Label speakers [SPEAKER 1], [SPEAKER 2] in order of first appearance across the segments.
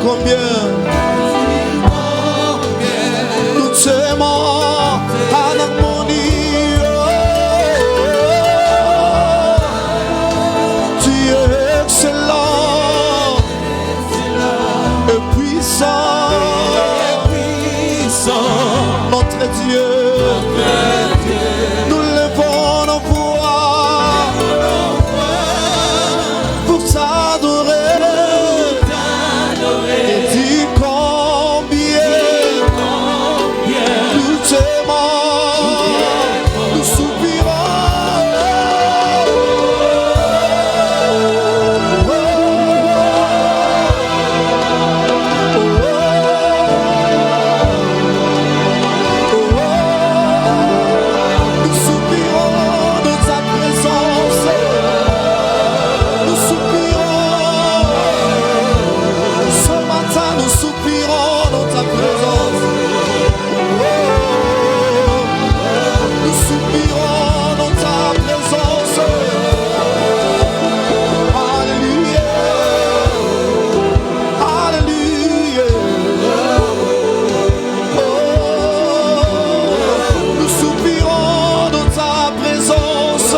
[SPEAKER 1] combien nous t'aimons en harmonie. Tu es excellent et puissant, notre Dieu. Nous levons nos voix pour t'adorer et dire combien nous t'aimons, nous soupirons. Nous soupirons de ta présence. Nous soupirons. Ce matin, nous soupirons dans ta présence. Nous soupirons dans ta présence. Alléluia. Alléluia. Nous soupirons dans ta présence.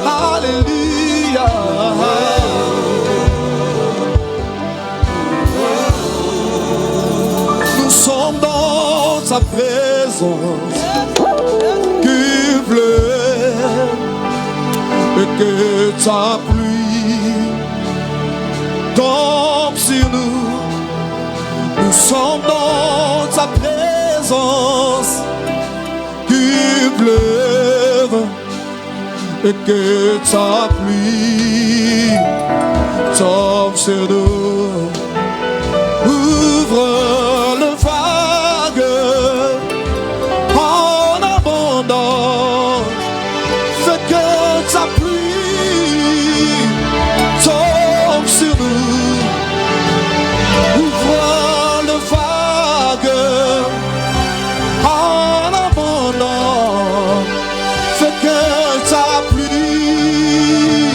[SPEAKER 1] Alléluia. Nous sommes dans ta présence. Qu'il pleut et que ta pluie tombe sur nous. Nous sommes dans ta présence. Qu'il pleuve et que ta pluie tombe sur nous. Ouvre le vague en abondance. Fais que ta pluie tombe sur nous. Ouvre le vague en abondance. Fais que ta pluie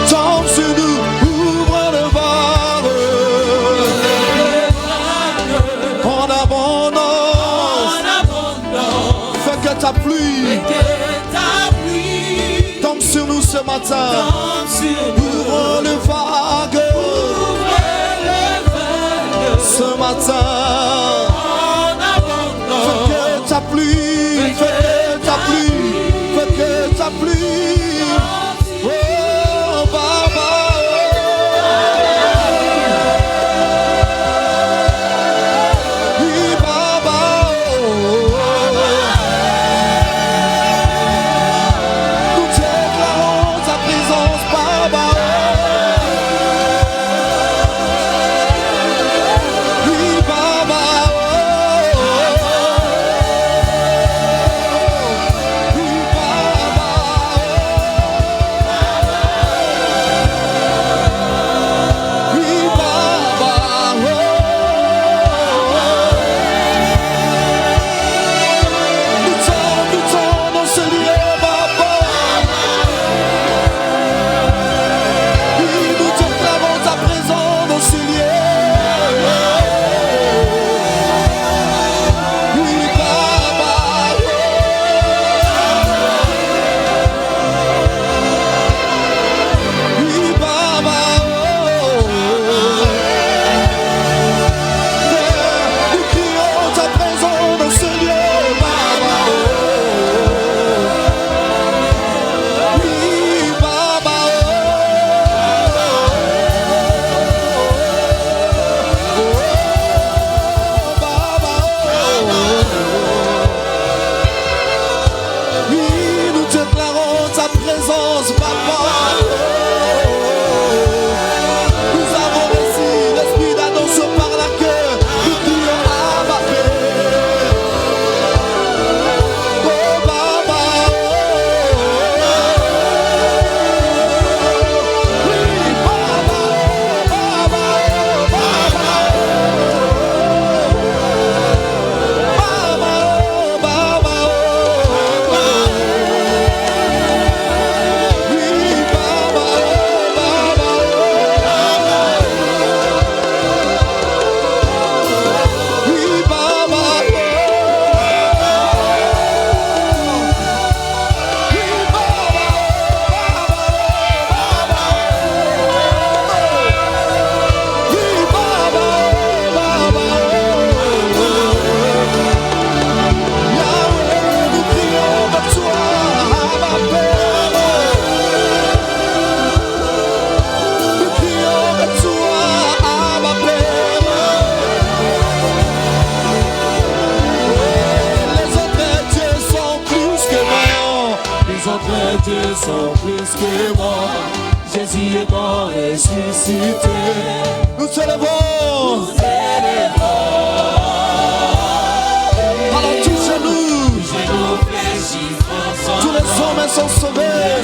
[SPEAKER 1] tombe sur nous. Ouvre le vague en abondance. Fais que ta pluie tombe sur nous ce matin. Ouvre le vague ce matin. Fais que ta pluie, fais que ta pluie, fais que ta pluie. Oh, Baba. Oui, Baba. Nous déclarons ta présence, Baba. Oui, Baba. autres dieux sont plus que moi. Jésus est mort ressuscité. Nous célébrons. Nous célébrons. Alors tous genoux fléchissent. Tous les hommes sont sauvés.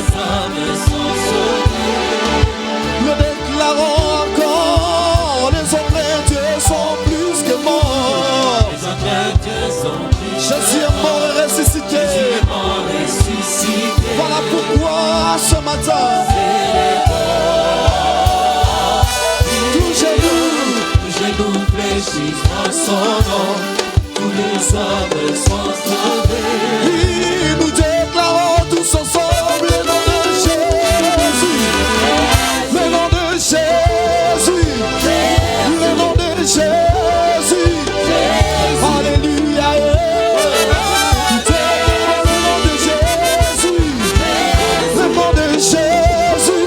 [SPEAKER 1] Nous déclarons encore. Les autres dieux sont plus que morts. Les autres dieux sont plus. Jésus est mort et ressuscité. Jésus est mort ressuscité. Voilà pourquoi ce matin. Nous fléchissent en son nom, tous les hommes sont sauvés. Oui, nous déclarons tous ensemble le nom de Jésus, le nom de Jésus, le nom de Jésus. Alléluia. Nous déclarons le nom de Jésus, le nom de Jésus,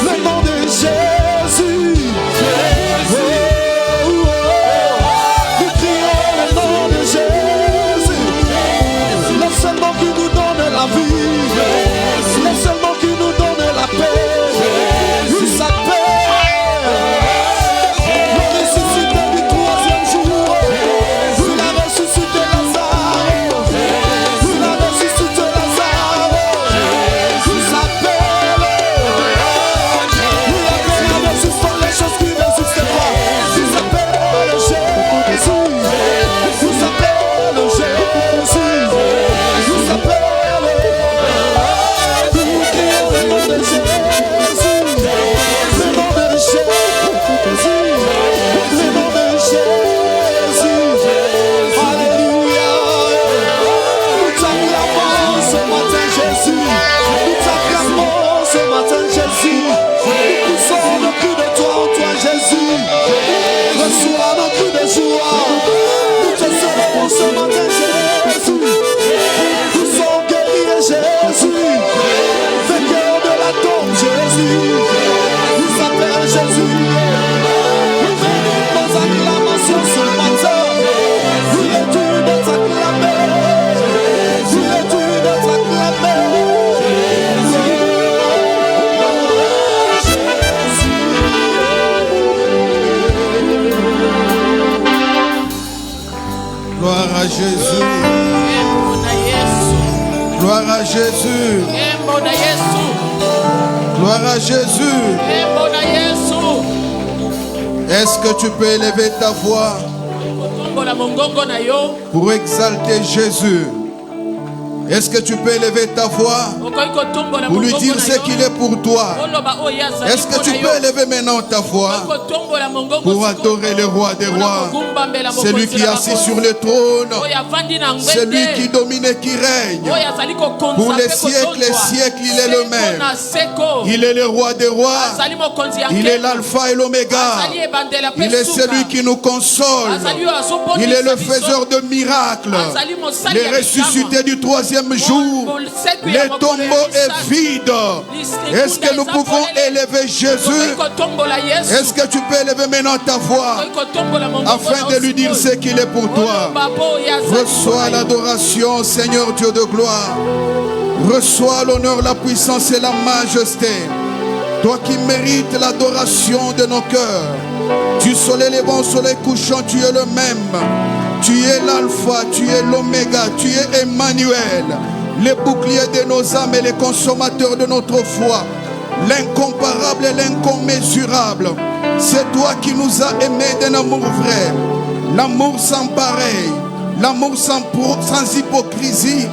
[SPEAKER 1] le nom de Jésus. Gloire à Jésus. Gloire à Jésus. Est-ce que tu peux élever ta voix pour exalter Jésus? Est-ce que tu peux élever ta voix pour lui dire ce qu'il est pour toi? Est-ce que tu peux élever maintenant ta voix pour adorer le roi des rois? C'est lui qui est assis sur le trône. C'est lui qui domine et qui règne. Pour les siècles et siècles, il est le même. Il est le roi des rois. Il est l'alpha et l'oméga. Il est celui qui nous console. Il est le faiseur de miracles. Le ressuscité du troisième jour. Le tombeau est vide. Est-ce que nous pouvons élever Jésus? Est-ce que tu peux élever maintenant ta voix afin de lui dire ce qu'il est pour toi? Reçois l'adoration, Seigneur Dieu de gloire. Reçois l'honneur, la puissance et la majesté. Toi qui mérites l'adoration de nos cœurs. Du soleil levant au soleil couchant, tu es le même. Tu es l'alpha, tu es l'oméga, tu es Emmanuel, le bouclier de nos âmes et le consommateur de notre foi, l'incomparable et l'incommensurable. C'est toi qui nous as aimés d'un amour vrai, l'amour sans pareil, l'amour sans hypocrisie,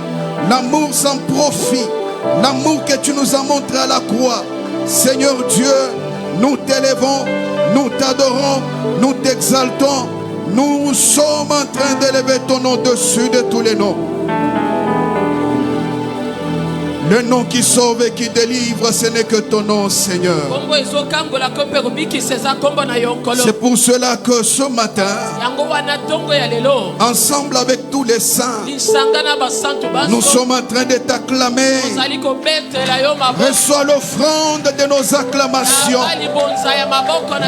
[SPEAKER 1] l'amour sans profit, l'amour que tu nous as montré à la croix. Seigneur Dieu, nous t'élevons, nous t'adorons, nous t'exaltons. Nous sommes en train d'élever ton nom au-dessus de tous les noms. Le nom qui sauve et qui délivre, ce n'est que ton nom, Seigneur. C'est pour cela que ce matin, ensemble avec tous les saints, nous sommes en train de t'acclamer. Reçois l'offrande de nos acclamations.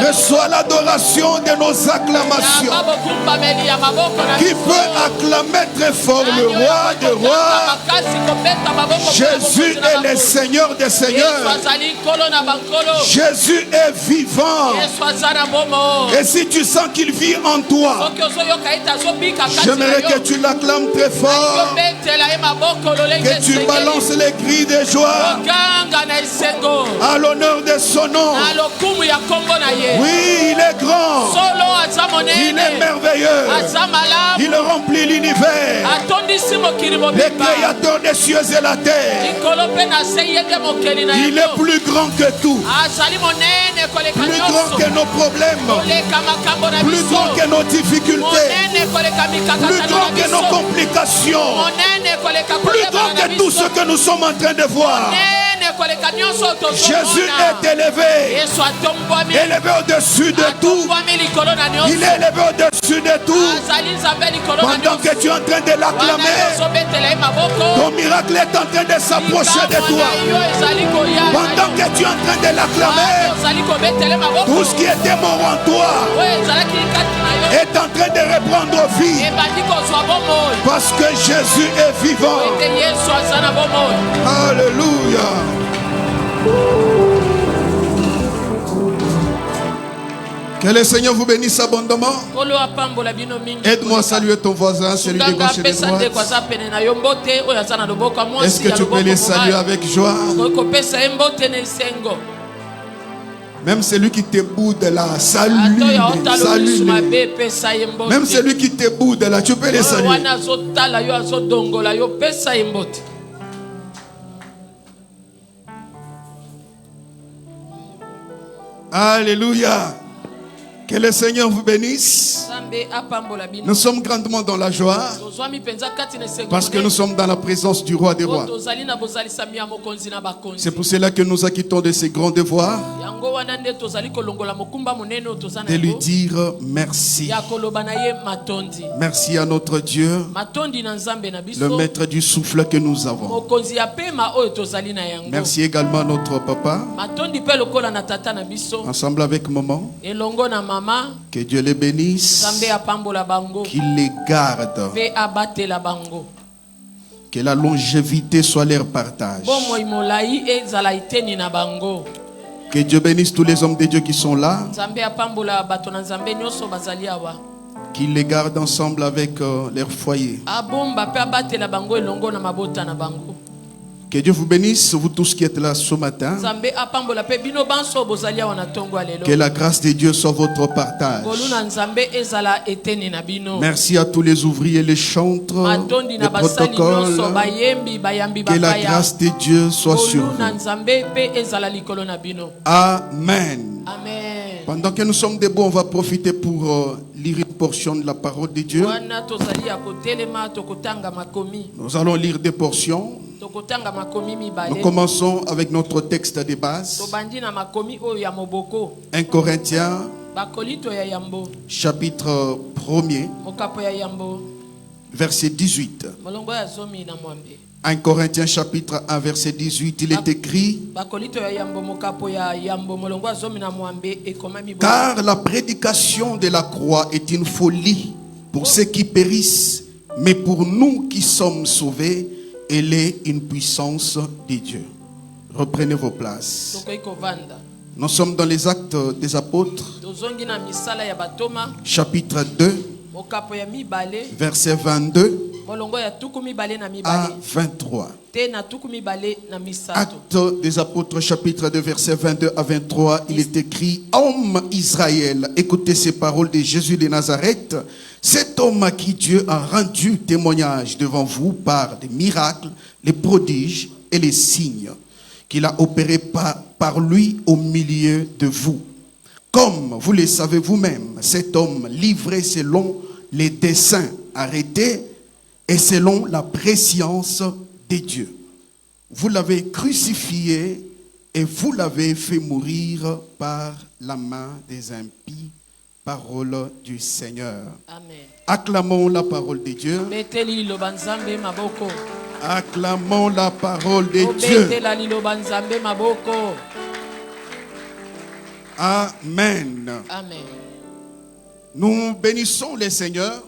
[SPEAKER 1] Reçois l'adoration de nos acclamations. Qui peut acclamer très fort le roi des rois? Jésus est le Seigneur des seigneurs. Jésus est vivant. Et si tu sens qu'il vit en toi, j'aimerais que tu l'acclames très fort. Que tu balances les cris de joie à l'honneur de son nom. Oui, il est grand. Il est merveilleux. Il remplit l'univers. Le créateur des cieux et la terre. Il est plus grand que tout. Plus grand que nos problèmes. Plus grand que nos difficultés. Plus grand que nos complications. Plus grand que tout ce que nous sommes en train de voir. Jésus est élevé. Élevé au-dessus de tout. Il est élevé au-dessus de tout. Pendant que tu es en train de l'acclamer, ton miracle est en train de s'approcher de toi. Pendant que tu es en train de l'acclamer, tout ce qui était mort en toi est en train de reprendre vie. Parce que Jésus est vivant. Alléluia. Que le Seigneur vous bénisse abondamment. Aide-moi à saluer ton voisin, celui de gauche et de droite. Est-ce que tu peux les saluer avec joie? Même celui qui te boude là, salue. Même celui qui te boude là, tu peux les saluer. Alléluia. Que le Seigneur vous bénisse. Nous sommes grandement dans la joie parce que nous sommes dans la présence du roi des rois. C'est pour cela que nous acquittons de ces grands devoirs de lui dire merci. Merci à notre Dieu, le maître du souffle que nous avons. Merci également à notre papa, ensemble avec maman. Que Dieu les bénisse, qu'il les garde, que la longévité soit leur partage. Que Dieu bénisse tous les hommes de Dieu qui sont là, qu'il les garde ensemble avec leur foyer. Que Dieu vous bénisse, vous tous qui êtes là ce matin. Que la grâce de Dieu soit votre partage. Merci à tous les ouvriers, les chantres, les protocoles. Que la grâce de Dieu soit sur vous. Amen. Pendant que nous sommes debout, on va profiter pour lire une portion de la parole de Dieu. Nous allons lire des portions. Nous commençons avec notre texte de base. 1 Corinthiens, chapitre 1er, verset 18. 1 Corinthiens chapitre 1 verset 18, il est écrit: car la prédication de la croix est une folie pour ceux qui périssent, mais pour nous qui sommes sauvés, elle est une puissance de Dieu. Reprenez vos places. Nous sommes dans les Actes des Apôtres, chapitre 2, verset 22 à 23. Actes des Apôtres, chapitre 2, verset 22 à 23, il est écrit: homme Israël, écoutez ces paroles de Jésus de Nazareth, cet homme à qui Dieu a rendu témoignage devant vous par des miracles, les prodiges et les signes qu'il a opérés par lui au milieu de vous. Comme vous le savez vous-même, cet homme livré selon les desseins arrêtés et selon la préscience de Dieu. vous l'avez crucifié et vous l'avez fait mourir par la main des impies. Parole du Seigneur.
[SPEAKER 2] Amen.
[SPEAKER 1] Acclamons la parole de Dieu. Acclamons la parole de Dieu. Amen.
[SPEAKER 2] Amen.
[SPEAKER 1] Nous bénissons le Seigneur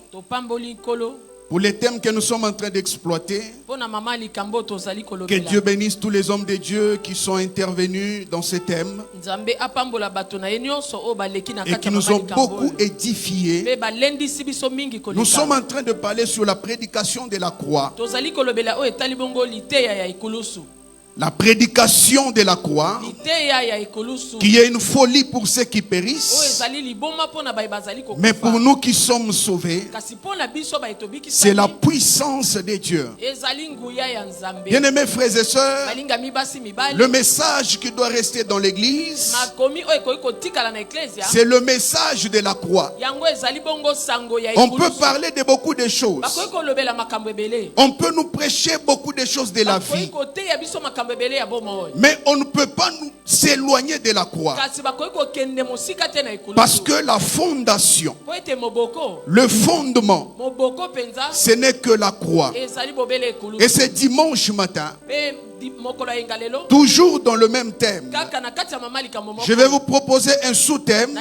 [SPEAKER 1] pour les thèmes que nous sommes en train d'exploiter. Que Dieu bénisse tous les hommes de Dieu qui sont intervenus dans ces thèmes et qui nous ont beaucoup édifiés. Nous sommes en train de parler sur la prédication de la croix. La prédication de la croix, qui est une folie pour ceux qui périssent, mais pour nous qui sommes sauvés, c'est la puissance de Dieu. Bien-aimés frères et sœurs, le message qui doit rester dans l'église, c'est le message de la croix. On peut parler de beaucoup de choses. On peut nous prêcher beaucoup de choses de la vie. Mais on ne peut pas nous s'éloigner de la croix. Parce que la fondation, le fondement, ce n'est que la croix. Et c'est dimanche matin, toujours dans le même thème, je vais vous proposer un sous-thème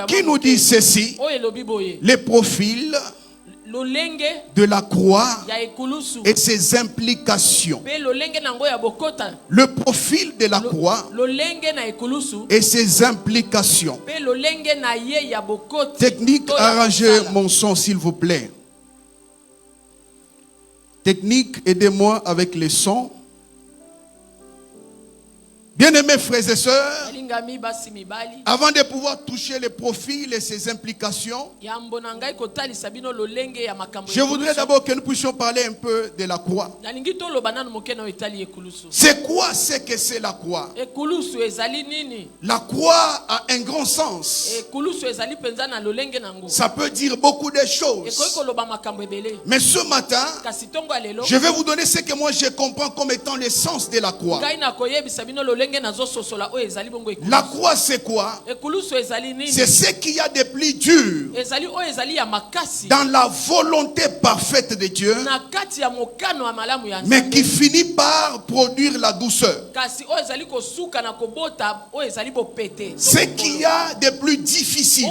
[SPEAKER 1] qui nous dit ceci: les profils de la croix et ses implications. Le profil de la croix et ses implications. Technique, arrangez mon son s'il vous plaît. Technique, aidez-moi avec les sons. Bien-aimés frères et sœurs, avant de pouvoir toucher les profils et ses implications, je voudrais d'abord que nous puissions parler un peu de la croix. C'est quoi ce que c'est la croix? La croix a un grand sens. Ça peut dire beaucoup de choses. Mais ce matin, je vais vous donner ce que moi je comprends comme étant l'essence de la croix. La croix c'est quoi? C'est ce qu'il y a de plus dur dans la volonté parfaite de Dieu, mais qui finit par produire la douceur. Ce qu'il y a de plus difficile,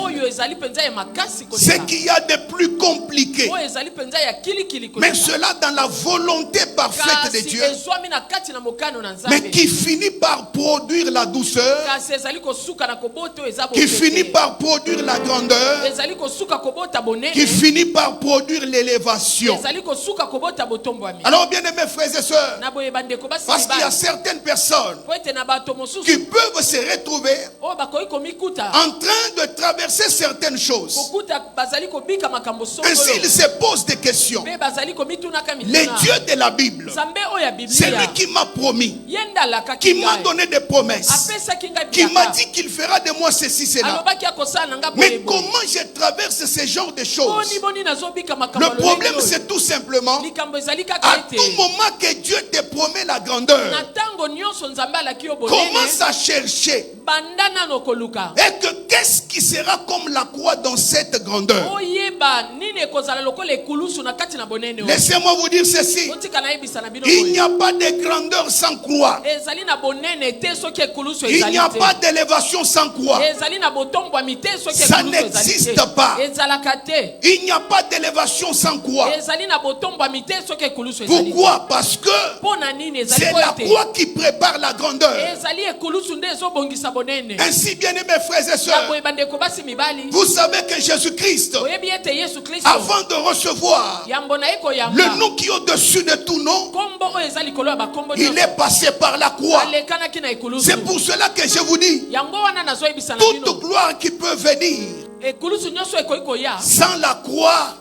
[SPEAKER 1] ce qu'il y a de plus compliqué, mais cela dans la volonté parfaite de Dieu, mais qui finit par produire la douceur, qui finit par produire la grandeur, qui finit par produire l'élévation. Alors bien aimés frères et sœurs, parce qu'il y a certaines personnes qui peuvent se retrouver en train de traverser certaines choses. Ainsi ils se posent des questions. Les dieux de la Bible, c'est lui qui m'a promis, qui m'a donné des promesses, qui m'a dit qu'il fera de moi ceci, cela. Mais comment je traverse ce genre de choses? Le problème c'est tout simplement, à tout moment que Dieu te promet la grandeur, commence à chercher. Et que qu'est-ce qui sera comme la croix dans cette grandeur? Laissez-moi vous dire ceci: il n'y a pas de grandeur sans croix. Il n'y a pas d'élévation sans croix. Ça n'existe pas. Il n'y a pas d'élévation sans croix. Pourquoi? Parce que c'est la croix qui prépare la grandeur. Ainsi, bien aimés frères et sœurs, vous savez que Jésus-Christ, avant de recevoir le nom qui est au-dessus de tout nom, il est passé par la croix. C'est pour cela que je vous dis, toute gloire qui peut venir sans la croix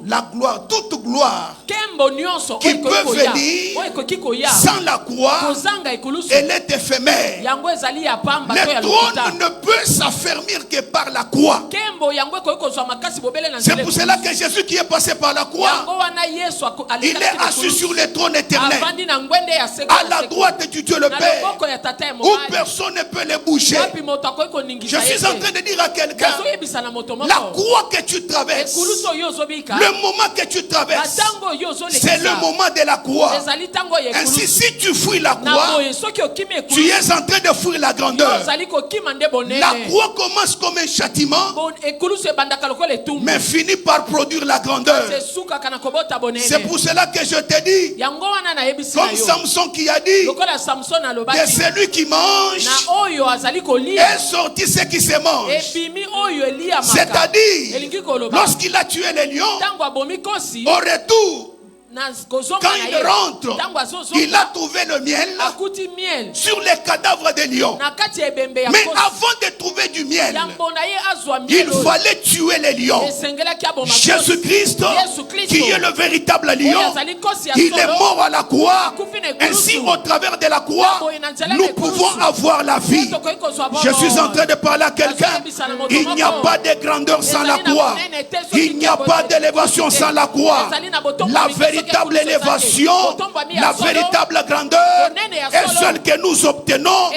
[SPEAKER 1] La gloire, toute gloire qui peut venir sans la croix, elle est éphémère. Le trône ne peut s'affermir que par la croix. C'est pour cela que Jésus qui est passé par la croix, il est assis sur le trône éternel, à la droite du Dieu le Père, où personne ne peut le bouger. Je suis en train de dire à quelqu'un, la croix que tu traverses, le moment que tu traverses, c'est le moment de la croix. Ainsi, si tu fuis la croix, tu es en train de fuir la grandeur. La croix commence comme un châtiment, mais finit par produire la grandeur. C'est pour cela que je te dis, comme Samson qui a dit, de celui qui mange est sorti ce qui se mange. C'est-à-dire, lorsqu'il a tué les lions, au retour, quand il rentre, il a trouvé le miel sur les cadavres des lions. Mais avant de trouver du miel, il fallait tuer les lions. Jésus-Christ, qui est le véritable lion, il est mort à la croix. Ainsi, au travers de la croix, nous pouvons avoir la vie. Je suis en train de parler à quelqu'un. Il n'y a pas de grandeur sans la croix. Il n'y a pas d'élévation sans la croix. La véritable élévation, la véritable grandeur est celle que nous obtenons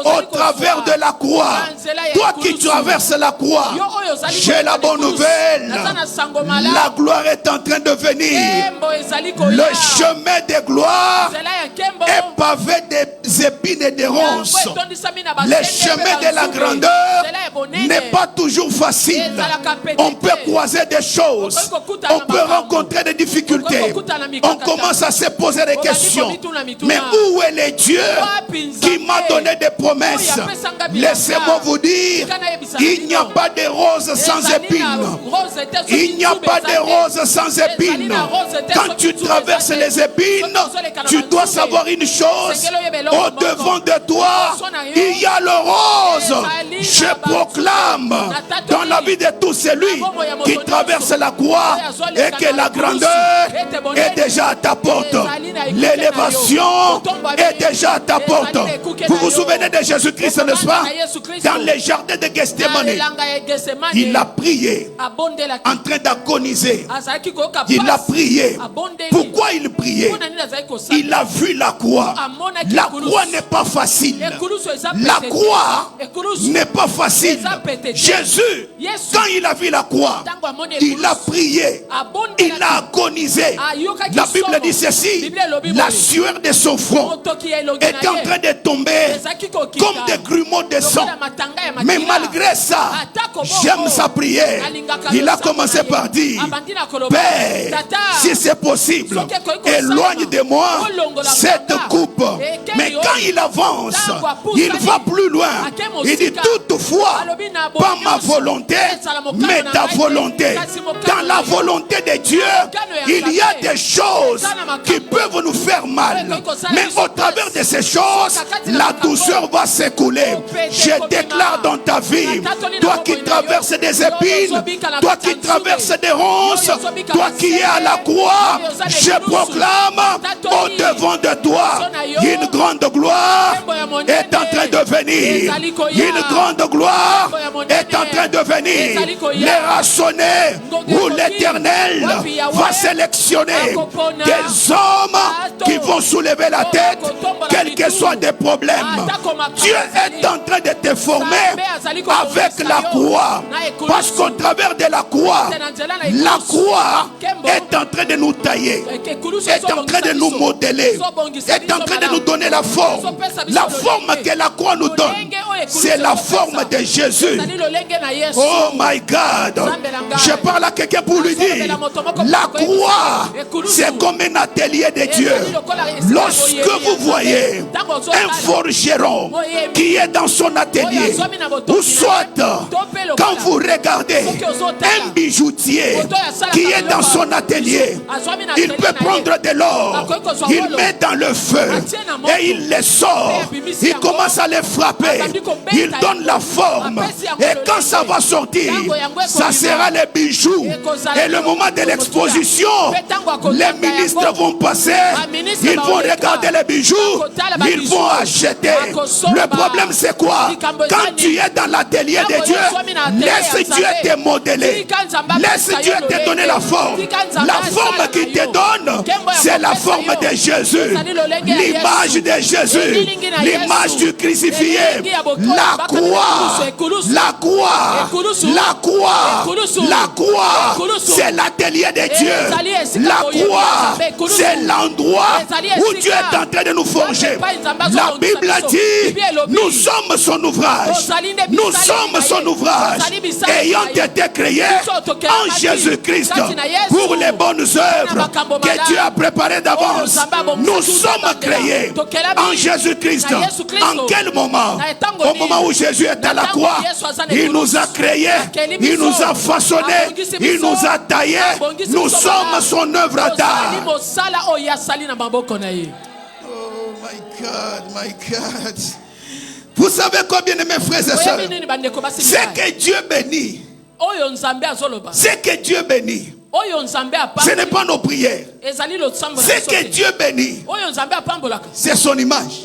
[SPEAKER 1] au travers de la croix. Toi qui traverses la croix, j'ai la bonne nouvelle. La gloire est en train de venir. Le chemin de gloire est pavé des épines et des ronces. Le chemin de la grandeur n'est pas toujours facile. On peut croiser des choses, on peut rencontrer des difficultés. On commence à se poser des questions. Mais où est le Dieu qui m'a donné des promesses? Laissez-moi vous dire, il n'y a pas de roses sans épines. Il n'y a pas de roses sans épines. Quand tu traverses les épines, tu dois savoir une chose. Au devant de toi, il y a le rose. Je proclame dans la vie de tout celui qui traverse la croix et que la grandeur est déjà à ta porte. L'élévation est déjà à ta porte. Vous vous souvenez de Jésus-Christ, n'est-ce pas? Dans les jardins de Gethsemane, il a prié en train d'agoniser. Il a prié. Pourquoi il priait? Il a vu la croix. La croix n'est pas facile. La croix n'est pas facile. Jésus, quand il a vu la croix, il a prié. Il a agonisé. La Bible dit ceci: la sueur de son front est en train de tomber comme des grumeaux de sang. Mais malgré ça, j'aime sa prière. Il a commencé par dire: Père, si c'est possible, éloigne de moi cette coupe. Mais quand il avance, il va plus loin. Il dit: toutefois, pas ma volonté, mais ta volonté. Dans la volonté de Dieu, il y a des choses qui peuvent nous faire mal. Mais au travers de ces choses, la douceur va s'écouler. Je déclare dans ta vie, toi qui traverses des épines, toi qui traverses des ronces, toi qui es à la croix, je proclame au devant de toi, une grande gloire est en train de venir. Une grande gloire est en train de venir. Les rassonnés où l'Éternel va sélectionner des hommes qui vont soulever la tête, quels que soient des problèmes. Dieu est en train de te former avec la croix. Parce qu'au travers de la croix est en train de nous tailler, est en train de nous modeler, est en train de nous donner la forme. La forme que la croix nous donne, c'est la forme de Jésus. Oh my God. Je parle à quelqu'un pour lui dire: la croix c'est comme un atelier de Dieu. Lorsque vous voyez un forgeron qui est dans son atelier, ou soit quand vous regardez un bijoutier qui est dans son atelier, il peut prendre de l'or, il met dans le feu et il le sort, il commence à le frapper, il donne la forme, et quand ça va sortir, ça sera les bijoux. Et le moment de l'exposition, les ministres vont passer, ils vont regarder les bijoux, ils vont acheter. Le problème c'est quoi? Quand tu es dans l'atelier de Dieu, laisse Dieu te modeler, laisse Dieu te donner la forme. La forme qu'il te donne, c'est la forme de Jésus, l'image de Jésus, l'image du crucifié, la croix, la croix, la croix, la croix, c'est l'atelier de Dieu. La croix, c'est l'endroit où Dieu est en train de nous forger. La Bible dit, nous sommes son ouvrage. Nous sommes son ouvrage, ayant été créés en Jésus-Christ pour les bonnes œuvres que Dieu a préparées d'avance. Nous sommes créés en Jésus-Christ. En quel moment? Au moment où Jésus est à la croix, il nous a créés, il nous a façonnés, il nous a taillés. Nous sommes son œuvre d'art. Oh my God, my God. Vous savez combien de mes frères et sœurs, c'est que Dieu bénit. C'est que Dieu bénit. Ce n'est pas nos prières. C'est que Dieu bénit. C'est son image.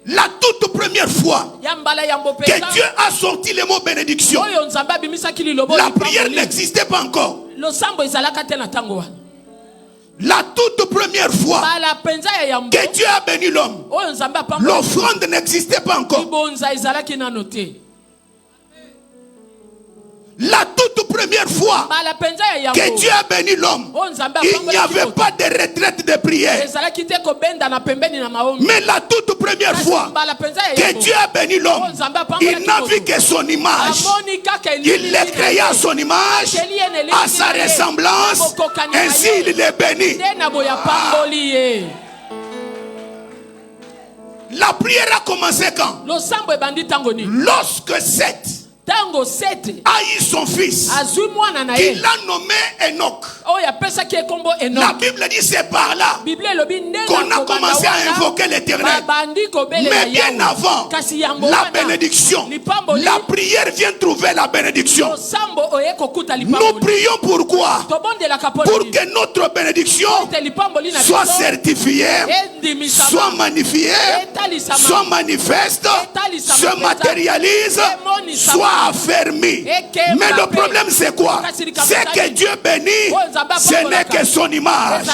[SPEAKER 1] La toute première fois que Dieu a sorti le mot bénédiction, la prière n'existait pas encore. La toute première fois que Dieu a béni l'homme, l'offrande n'existait pas encore. La toute première fois que Dieu a béni l'homme, il n'y avait pas de retraite de prière. Mais la toute première fois que Dieu a béni l'homme, il n'a vu que son image. Il l'a créé à son image, à sa ressemblance, ainsi il est béni. La prière a commencé quand? Lorsque Seth a eu son fils, qu'il a nommé Enoch. La Bible dit c'est par là qu'on a commencé à invoquer l'Éternel. Mais bien avant la bénédiction, la prière vient trouver la bénédiction. Nous prions pourquoi? Pour que notre bénédiction soit certifiée, soit magnifiée, soit manifeste, se matérialise, soit affermi. Mais le problème c'est quoi? C'est que Dieu bénit, ce n'est que son image.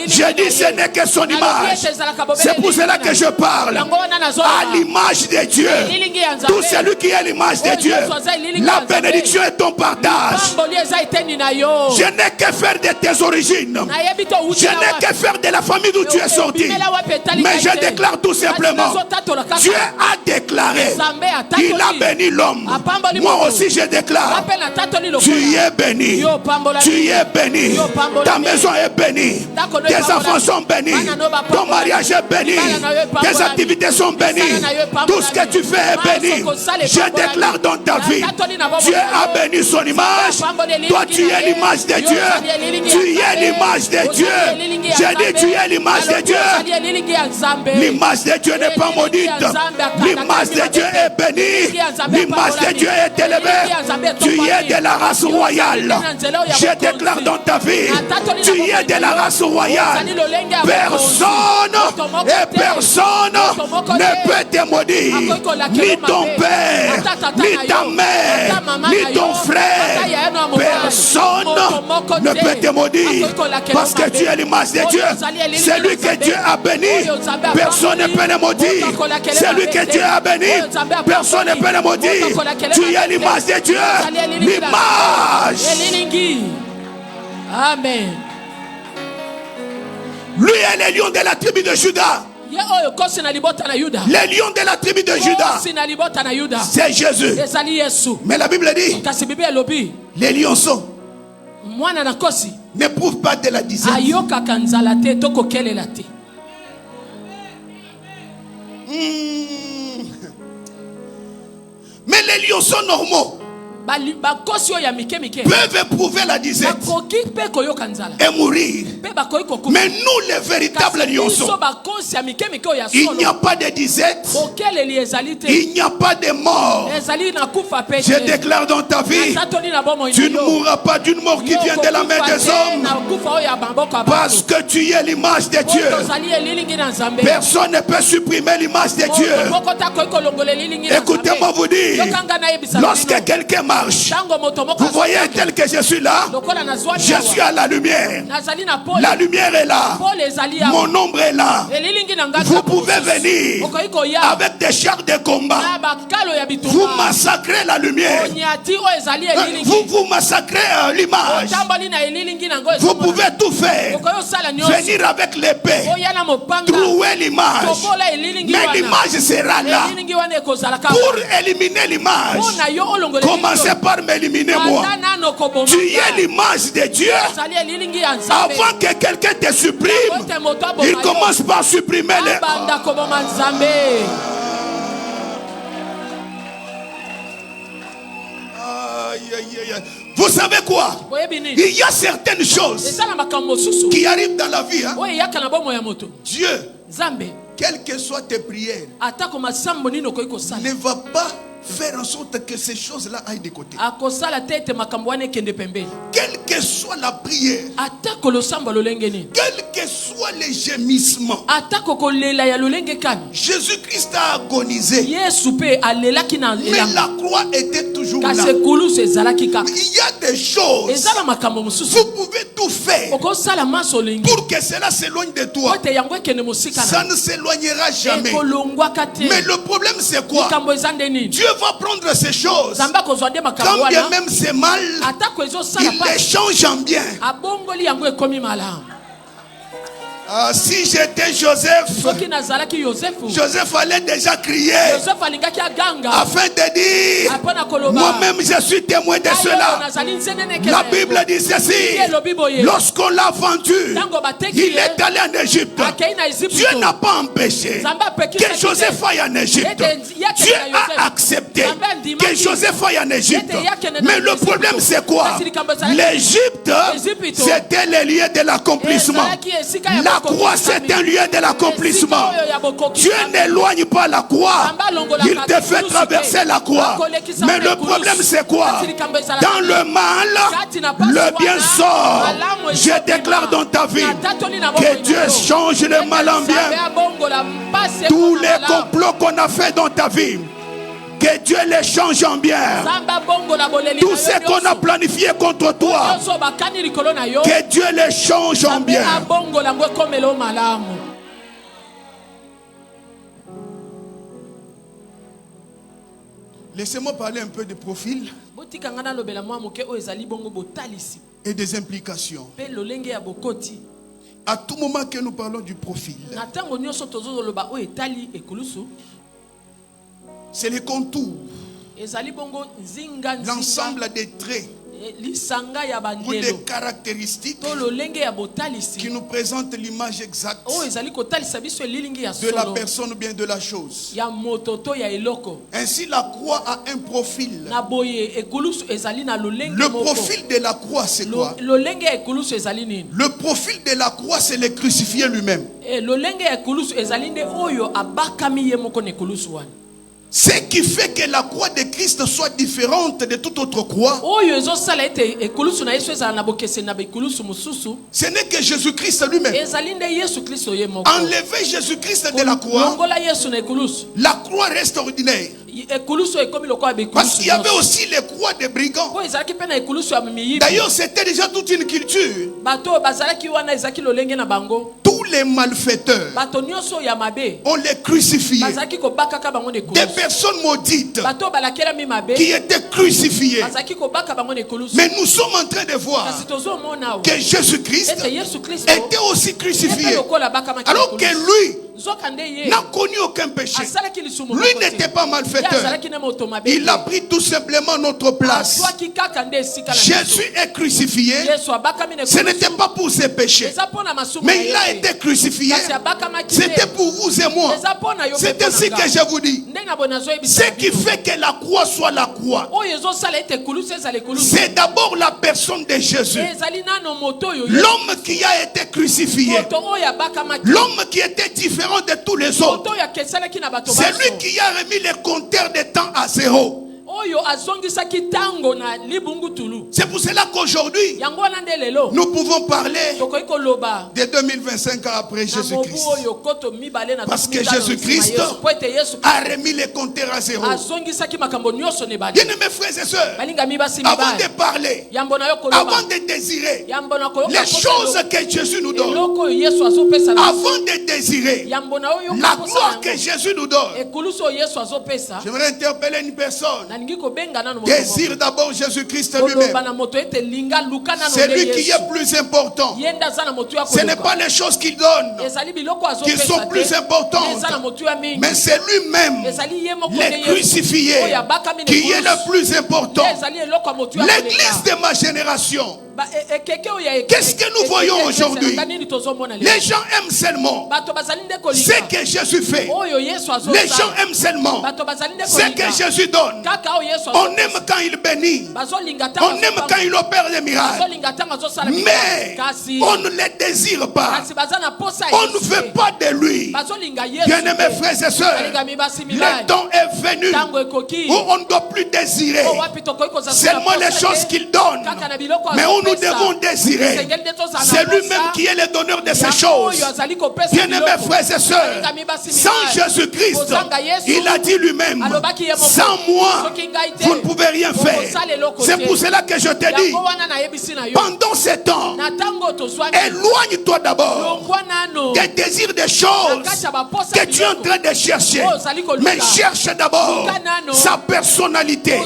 [SPEAKER 1] Je dis ce n'est que son image. C'est pour cela que je parle à l'image de Dieu. Tout celui qui est l'image de Dieu, la bénédiction est ton partage. Je n'ai que faire de tes origines, je n'ai que faire de la famille d'où tu es sorti. Mais je déclare tout simplement, Dieu a déclaré, il a béni l'homme. Moi aussi je déclare, tu es béni, tu es béni, ta maison est bénie, tes enfants sont bénis, ton mariage est béni, tes activités sont bénies, tout ce que tu fais est béni. Je déclare dans ta vie, Dieu a béni son image. Toi tu es l'image de Dieu, tu es l'image de Dieu. J'ai dit tu es l'image de Dieu. L'image de Dieu n'est pas maudite, l'image de Dieu est bénie, l'image de Dieu est élevée. Tu es de la race royale. Je déclare dans ta vie, tu es de la race royale. Personne et personne ne peut te maudire, ni ton père, ni ta mère, ni ton frère. Personne ne peut te maudire parce que tu es l'image de Dieu. Celui que Dieu a béni, personne ne peut le maudire. Celui que Dieu a béni, personne ne peut le maudire. Tu es l'image de Dieu, l'image.
[SPEAKER 2] Amen.
[SPEAKER 1] Lui est le lion de la tribu de Juda. Le lion de la tribu de Juda, c'est Jésus. Mais la Bible dit, Les lionceaux n'éprouvent pas de la disette. Mais les lionceaux normaux peuvent éprouver la disette et mourir. Mais nous, les véritables lionceaux, il n'y a pas de disette, il n'y a pas de mort. Je déclare dans ta vie, tu ne mourras pas d'une mort qui vient de la main des hommes, parce que tu es l'image de Dieu. Personne ne peut supprimer l'image de Dieu. Écoutez-moi vous dire, lorsque quelqu'un marche, vous voyez tel que je suis là, je suis à la lumière. La lumière est là, mon ombre est là. Vous pouvez venir avec des chars de combat, vous massacrez la lumière, vous massacrez l'image. Vous pouvez tout faire, venir avec l'épée, trouer l'image, mais l'image sera là. Pour éliminer l'image, commencez par m'éliminer moi. Tu es l'image de Dieu. Avant que quelqu'un te supprime, il commence par supprimer les... Vous savez quoi? Il y a certaines choses qui arrivent dans la vie. Dieu, quelles que soient tes prières, ne va pas faire en sorte que ces choses-là aillent de côté. Quelle que soit la prière, quel que soit les gémissements, Jésus-Christ a agonisé, mais la croix était toujours là. Il y a des choses, vous pouvez tout faire pour que cela s'éloigne de toi. Ça ne s'éloignera jamais. Mais le problème c'est quoi? Dieu va prendre ces choses, quand bien même c'est mal, il les change en bien. Si j'étais Joseph, Joseph allait déjà crier afin de dire, moi-même je suis témoin de cela. La Bible dit ceci, lorsqu'on l'a vendu, il est allé en Égypte. Dieu n'a pas empêché que Joseph aille en Égypte. Dieu a accepté que Joseph aille en Égypte. Mais le problème c'est quoi? L'Égypte, c'était le lieu de l'accomplissement. La croix, c'est un lieu de l'accomplissement. Dieu n'éloigne pas la croix, il te fait traverser la croix. Mais le problème c'est quoi? Dans le mal, le bien sort. Je déclare dans ta vie que Dieu change le mal en bien. Tous les complots qu'on a fait dans ta vie, que Dieu les change en bien. Tout ce qu'on a planifié contre toi, que Dieu les change en bien. Laissez-moi parler un peu de profil et des implications. À tout moment que nous parlons du profil, c'est les contours, l'ensemble des traits ou des caractéristiques qui nous présentent l'image exacte de la personne ou bien de la chose. Ainsi, la croix a un profil. Le profil de la croix, c'est quoi? Le profil de la croix, c'est le crucifié lui-même. Ce qui fait que la croix de Christ soit différente de toute autre croix, ce n'est que Jésus-Christ lui-même. Enlever Jésus-Christ de la croix reste ordinaire. Parce qu'il y avait aussi les croix des brigands. D'ailleurs, c'était déjà toute une culture. Tous les malfaiteurs, on les crucifiait. Des personnes maudites qui étaient crucifiées. Mais nous sommes en train de voir que Jésus-Christ était aussi crucifié. Alors que lui, n'a connu aucun péché. Lui n'était pas malfaiteur. Il a pris tout simplement notre place. Jésus est crucifié. Ce n'était pas pour ses péchés, mais il a été crucifié. C'était pour vous et moi. C'est ainsi que je vous dis. Ce qui fait que la croix soit la croix, c'est d'abord la personne de Jésus. L'homme qui a été crucifié. L'homme qui était différent de tous les autres. C'est lui qui a remis les compteurs de temps à zéro. C'est pour cela qu'aujourd'hui, nous pouvons parler de 2025 ans après Jésus-Christ. Parce que Jésus-Christ a remis les compteurs à zéro. Bien-aimés frères et sœurs, avant de parler, avant de désirer les choses que Jésus nous donne, avant de désirer la gloire que Jésus nous donne, j'aimerais interpeller une personne. Désire d'abord Jésus-Christ lui-même. C'est lui qui est plus important. Ce n'est pas les choses qu'il donne qui sont plus importantes, mais c'est lui-même, le crucifié, qui est le plus important. L'église de ma génération, qu'est-ce que nous voyons aujourd'hui? Les gens aiment seulement ce que Jésus fait. Les gens aiment seulement ce que Jésus donne. On aime quand il bénit. On aime quand il opère des miracles. Mais on ne les désire pas. On ne veut pas de lui. Bien-aimés frères et sœurs, le temps est venu où on ne doit plus désirer seulement les choses qu'il donne, mais où nous devons désirer. C'est lui-même qui est le donneur de ces choses. Bien-aimés frères et sœurs, sans Jésus-Christ, il a dit lui-même, sans moi, vous ne pouvez rien faire. C'est pour cela que je te dis, pendant ce temps, éloigne-toi d'abord des désirs des choses que tu es en train de chercher. Mais cherche d'abord sa personnalité.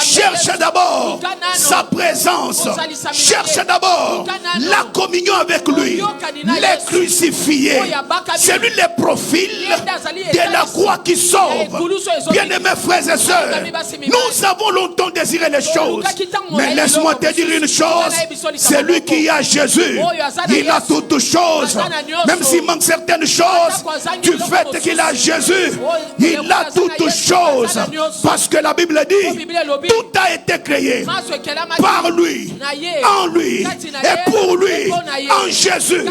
[SPEAKER 1] Cherche d'abord sa présence. Cherche d'abord la communion avec lui. Les crucifiés. C'est lui le profil de la croix qui sauve. Bien-aimés frères et sœurs, nous avons longtemps désiré les choses. Mais laisse-moi te dire une chose. C'est lui qui a Jésus. Il a toutes choses. Même s'il manque certaines choses, du fait qu'il a Jésus, il a toutes choses. Parce que la Bible dit, tout a été créé par lui, en lui et pour lui. En Jésus,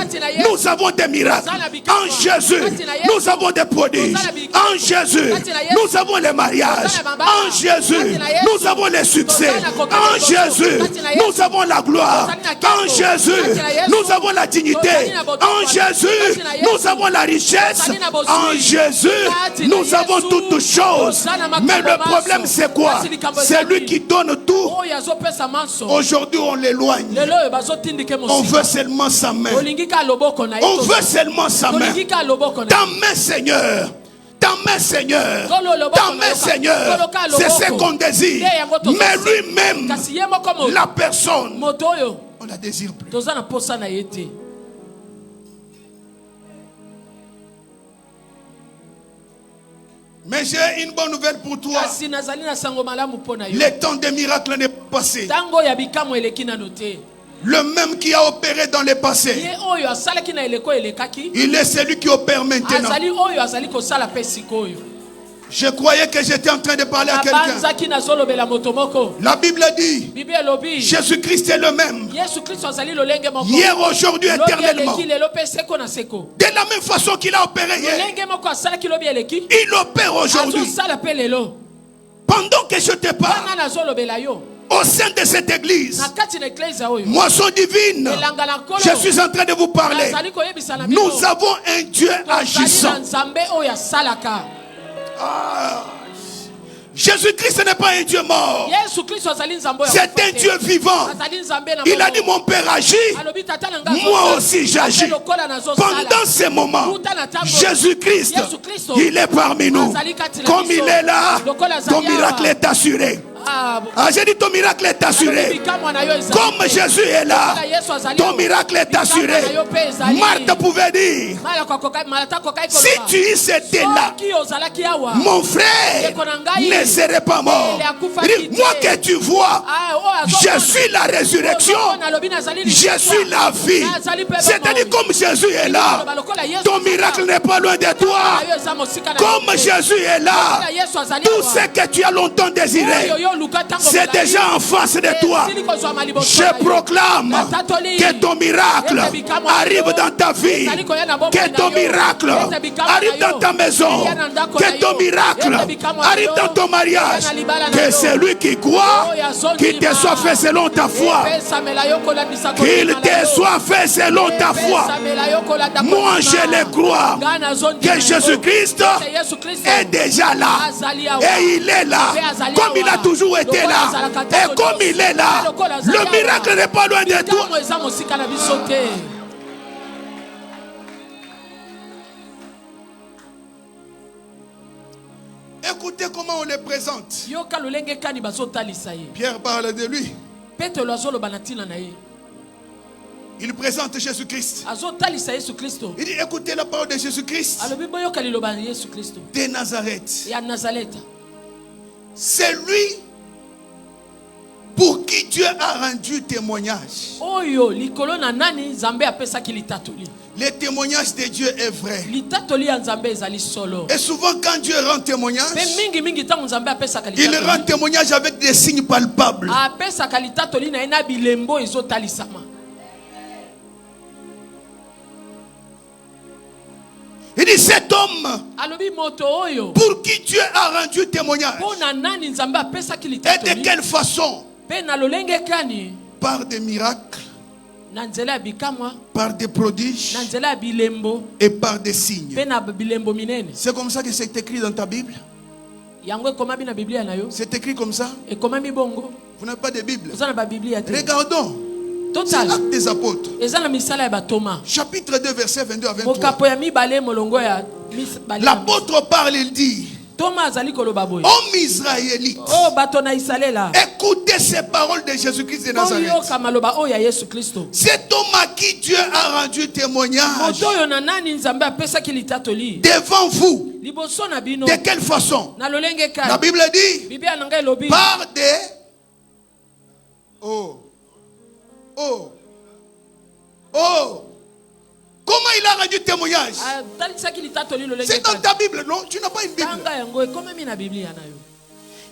[SPEAKER 1] nous avons des miracles. En Jésus, nous avons des prodiges. En Jésus, nous avons les mariages. En Jésus, nous avons les succès. En Jésus, nous avons la gloire. En Jésus, nous avons la dignité. En Jésus, nous avons la richesse. En Jésus, nous avons toutes choses. Mais le problème c'est quoi? C'est lui qui donne tout. Aujourd'hui on l'éloigne. On veut seulement sa main. On veut seulement sa main. Ta main, Seigneur. Ta main, Seigneur. Ta main, Seigneur. C'est ce qu'on désire. Mais lui-même, la personne, on la désire plus. Mais j'ai une bonne nouvelle pour toi. Le temps des miracles n'est pas passé. Le même qui a opéré dans le passé, il est celui qui opère maintenant. Je croyais que j'étais en train de parler à quelqu'un. La Bible dit, Jésus-Christ est le même. Hier, aujourd'hui, éternellement. De la même façon qu'il a opéré hier, il opère aujourd'hui. Pendant que je te parle, au sein de cette église, moisson divine, je suis en train de vous parler. Nous avons un Dieu agissant. Jésus-Christ n'est pas un Dieu mort. C'est un Dieu vivant. Il a dit mon Père agit, moi aussi j'agis. Pendant ces moments, Jésus-Christ, il est parmi nous. Comme il est là, ton miracle est assuré. Ah, j'ai dit ton miracle est assuré. Comme Jésus est là, ton miracle est assuré. Marthe pouvait dire, si tu étais là, mon frère ne serait pas mort. Moi que tu vois, je suis la résurrection, je suis la vie. C'est-à-dire comme Jésus est là, ton miracle n'est pas loin de toi. Comme Jésus est là, tout ce que tu as longtemps désiré, c'est déjà en face de toi. Je proclame que ton miracle arrive dans ta vie, que ton miracle arrive dans ta maison, que ton miracle arrive dans ton mariage, que celui qui croit, qu'il te soit fait selon ta foi, qu'il te soit fait selon ta foi. Moi je le crois que Jésus-Christ est déjà là et il est là comme il a toujours été là et comme il est là, le miracle n'est pas loin de toi. Écoutez comment on le présente. Pierre parle de lui. Il présente Jésus-Christ. Il dit écoutez la parole de Jésus-Christ de Nazareth. C'est lui pour qui Dieu a rendu témoignage. Le témoignage de Dieu est vrai. Et souvent quand Dieu rend témoignage, il rend témoignage avec des signes palpables. Il dit cet homme pour qui Dieu a rendu témoignage. Et de quelle façon? Par des miracles, par des prodiges et par des signes. C'est comme ça que c'est écrit dans ta Bible. C'est écrit comme ça. Vous n'avez pas de Bible. Regardons. C'est l'acte des apôtres. Chapitre 2, verset 22 à 23. L'apôtre parle, il dit: Hommes israélites, écoutez ces paroles de Jésus-Christ de Nazareth. Cet homme à qui Dieu a rendu témoignage devant vous. De quelle façon? La Bible dit par des... Comment il a rendu témoignage? C'est dans ta Bible, non? Tu n'as pas une Bible.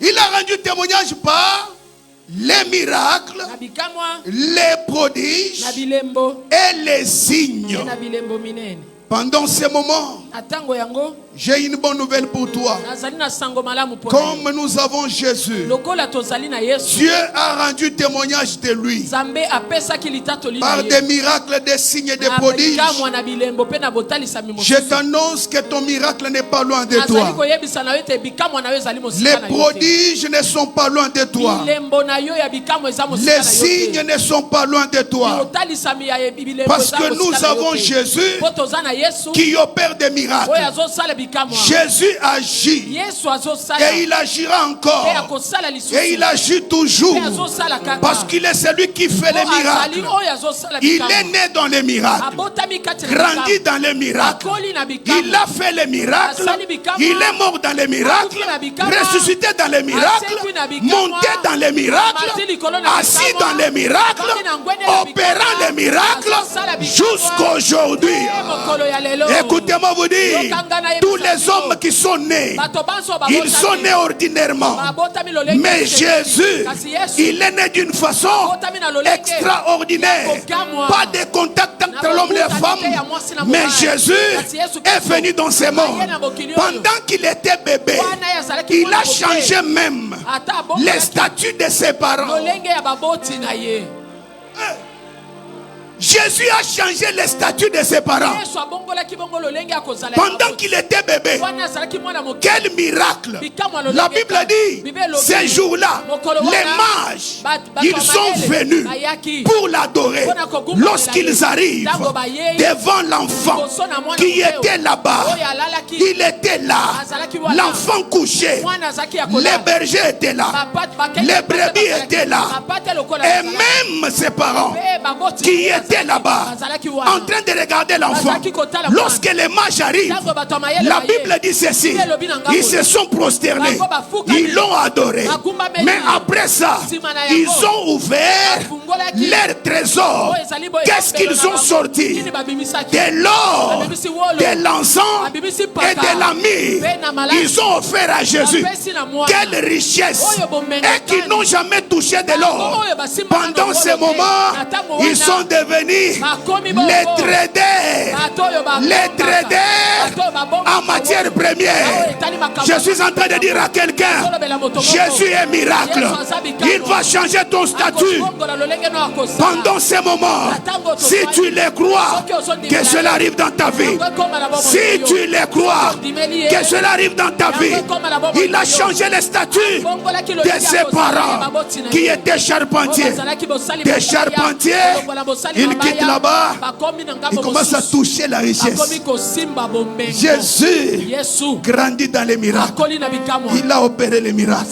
[SPEAKER 1] Il a rendu témoignage par les miracles, les prodiges et les signes. Pendant ces moments, j'ai une bonne nouvelle pour toi. Comme nous avons Jésus, Dieu a rendu témoignage de lui par des miracles, des signes et des prodiges. Je t'annonce que ton miracle n'est pas loin de toi. Les prodiges ne sont pas loin de toi. Les signes ne sont pas loin de toi. Parce que nous avons Jésus qui opère des miracles. Jésus agit et il agira encore et il agit toujours parce qu'il est celui qui fait les miracles. Il est né dans les miracles, grandi dans les miracles, il a fait les miracles, il est mort dans les miracles, ressuscité dans les miracles, monté dans les miracles, assis dans les miracles, opérant les miracles jusqu'à aujourd'hui. Écoutez-moi vous dire, tous les hommes qui sont nés, ils sont nés ordinairement. Mais Jésus, il est né d'une façon extraordinaire. Pas de contact entre l'homme et la femme. Mais Jésus est venu dans ce monde. Pendant qu'il était bébé, il a changé même les statuts de ses parents. Jésus a changé les statuts de ses parents. Pendant qu'il était bébé, quel miracle! La Bible dit, ces jours-là, les mages
[SPEAKER 2] sages, ils sont venus pour l'adorer. Lorsqu'ils arrivent devant l'enfant qui était là-bas, il était là. L'enfant couché, les bergers étaient là, les brebis étaient là, et même ses parents qui étaient là-bas en train de regarder l'enfant. Lorsque les mages arrivent, la Bible dit ceci: ils se sont prosternés, ils l'ont adoré, mais après ça ils ont ouvert leur trésor. Qu'est-ce qu'ils ont sorti? De l'or, de l'encens et de la myrrhe. Ils ont offert à Jésus. Quelle richesse! Et qu'ils n'ont jamais touché de l'or. Pendant ce moment, ils sont devenus les traders en matière première. Je suis en train de dire à quelqu'un: Jésus est miracle. Il va changer ton statut pendant ce moment. Si tu le crois, que cela arrive dans ta vie. Si tu le crois, que cela arrive dans ta vie. Il a changé le statut de ses parents qui étaient charpentiers. Des charpentiers, il quitte là-bas, il commence à toucher la richesse. Jésus grandit dans les miracles. Il a opéré les miracles.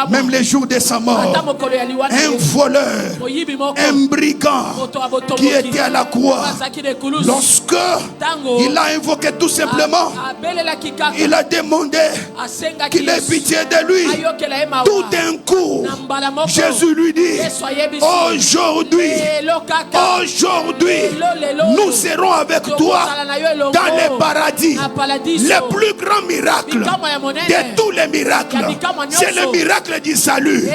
[SPEAKER 2] Même les jours de sa mort, un voleur, un brigand qui était à la croix, lorsque il a invoqué tout simplement, il a demandé qu'il ait pitié de lui. Tout d'un coup, Jésus lui dit: aujourd'hui, nous serons avec toi dans le paradis. Le plus grand miracle de tous les miracles, c'est le miracle du salut.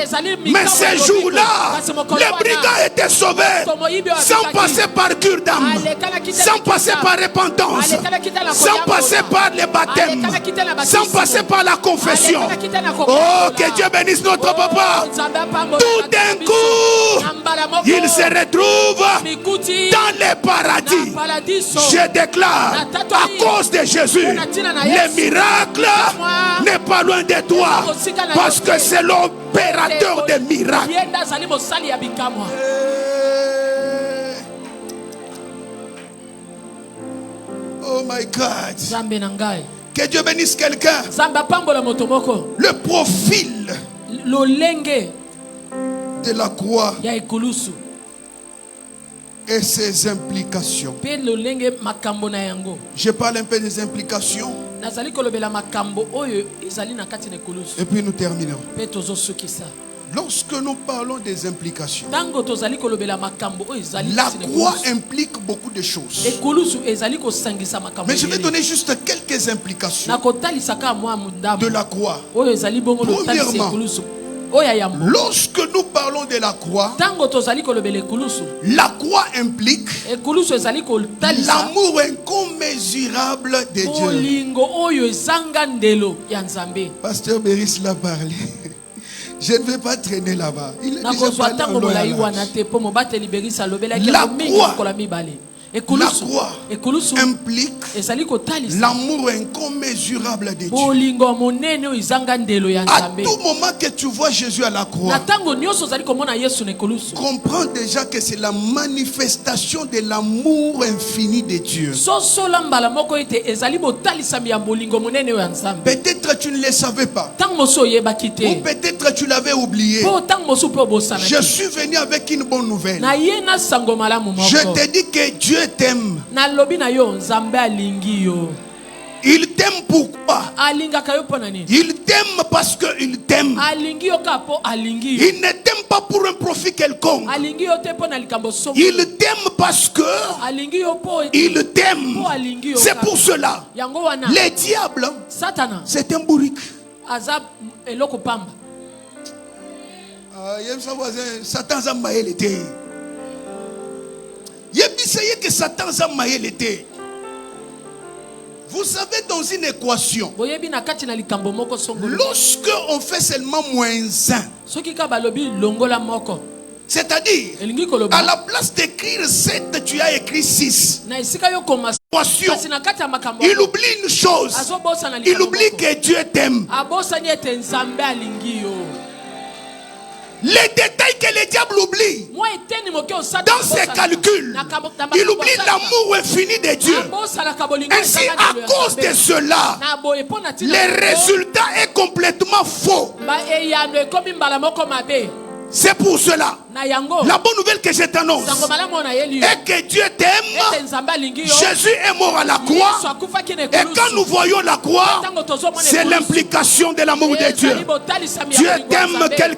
[SPEAKER 2] Mais ces jours-là, les brigands étaient sauvés sans passer par cure d'âme, sans passer par repentance, sans passer par les baptêmes, sans passer par la confession. Oh, que Dieu bénisse notre papa. Tout d'un coup, il se retrouve dans le paradis. Je déclare, à cause de Jésus, le miracle n'est pas loin de toi, parce que c'est l'opérateur des miracles. Oh my God. Que Dieu bénisse quelqu'un. Le profil de la croix et ses implications. Je parle un peu des implications et puis nous terminons. Lorsque nous parlons des implications, la croix implique beaucoup de choses. Mais je vais donner juste quelques implications de la croix. Premièrement, lorsque nous parlons de la croix, la croix implique l'amour incommensurable de Dieu. Pasteur Béris l'a parlé. Je ne vais pas traîner là-bas. Il est déjà parlé en loin. La croix implique l'amour incommensurable de Dieu. À tout moment que tu vois Jésus à la croix, comprends déjà que c'est la manifestation de l'amour infini de Dieu. Peut-être tu ne le savais pas, ou peut-être tu l'avais oublié. Je suis venu avec une bonne nouvelle. Je te dis que Dieu t'aime. Il t'aime pourquoi? Il t'aime parce qu'il t'aime. Il ne t'aime pas pour un profit quelconque. Il t'aime parce que il t'aime. C'est pour cela. Le diable, c'est un bourrique. Satan Zambaye l'été. Que Satan Zambaye l'été. Vous savez, dans une équation, lorsque on fait seulement -1, c'est-à-dire à la place d'écrire 7, tu as écrit 6. Il oublie une chose. Il oublie que Dieu t'aime. Les détails que le diable oublie dans ses calculs, il oublie l'amour infini de Dieu. Ainsi, à cause de cela, le résultat est complètement faux. C'est pour cela, la bonne nouvelle que je t'annonce est que Dieu t'aime. Jésus est mort à la croix. Et quand nous voyons la croix, c'est l'implication de l'amour de Dieu. Dieu t'aime quelle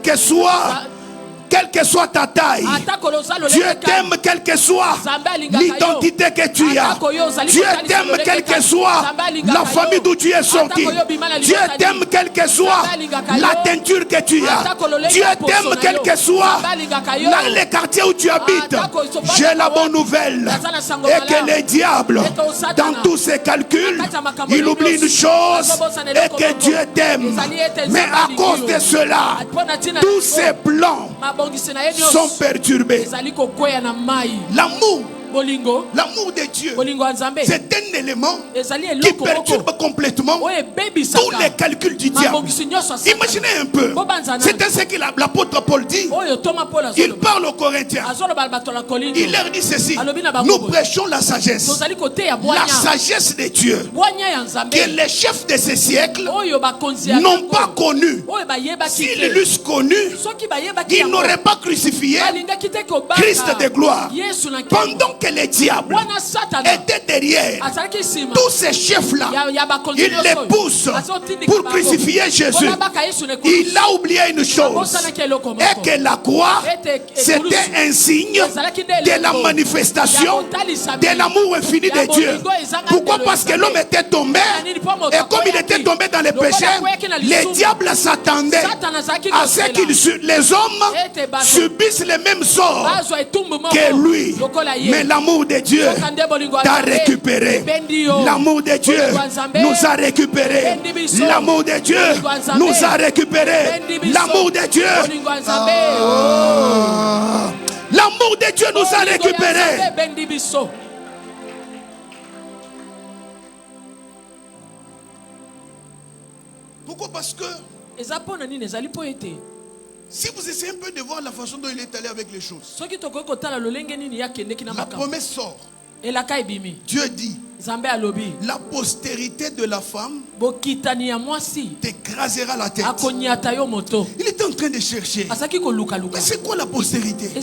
[SPEAKER 2] que soit ta taille. Dieu t'aime quelle que soit l'identité que tu as. Dieu t'aime quelle que soit la famille d'où tu es sorti. Dieu t'aime quelle que soit la teinture que tu as. Dieu t'aime quel que soit les quartiers où tu habites. J'ai la bonne nouvelle. Et que le diable, dans tous ses calculs, il oublie une chose, et que Dieu t'aime. Mais à cause de cela, tous ses plans sont perturbés. L'amour de Dieu, c'est un élément qui perturbe complètement tous les calculs du diable. Imaginez un peu, c'est ainsi que l'apôtre Paul dit. Il parle aux Corinthiens, il leur dit ceci: nous prêchons la sagesse de Dieu, que les chefs de ce siècle n'ont pas connu. S'ils l'eussent connu, ils n'auraient pas crucifié Christ de gloire. Pendant que les diables étaient derrière tous ces chefs-là, ils les poussent pour crucifier Jésus. Il a oublié une chose, et que la croix, c'était un signe de la manifestation de l'amour infini de Dieu. Pourquoi? Parce que l'homme était tombé, et comme il était tombé dans les péchés, les diables s'attendaient à ce que les hommes subissent le même sort que lui. Mais l'amour de Dieu t'a récupéré. L'amour de Dieu nous a récupéré. L'amour de Dieu nous a récupéré. L'amour de Dieu. L'amour de Dieu nous a récupéré. Pourquoi? Parce que si vous essayez un peu de voir la façon dont il est allé avec les choses, la promesse sort. Dieu dit: la postérité de la femme t'écrasera la tête. Il était en train de chercher. Mais c'est quoi la postérité? Il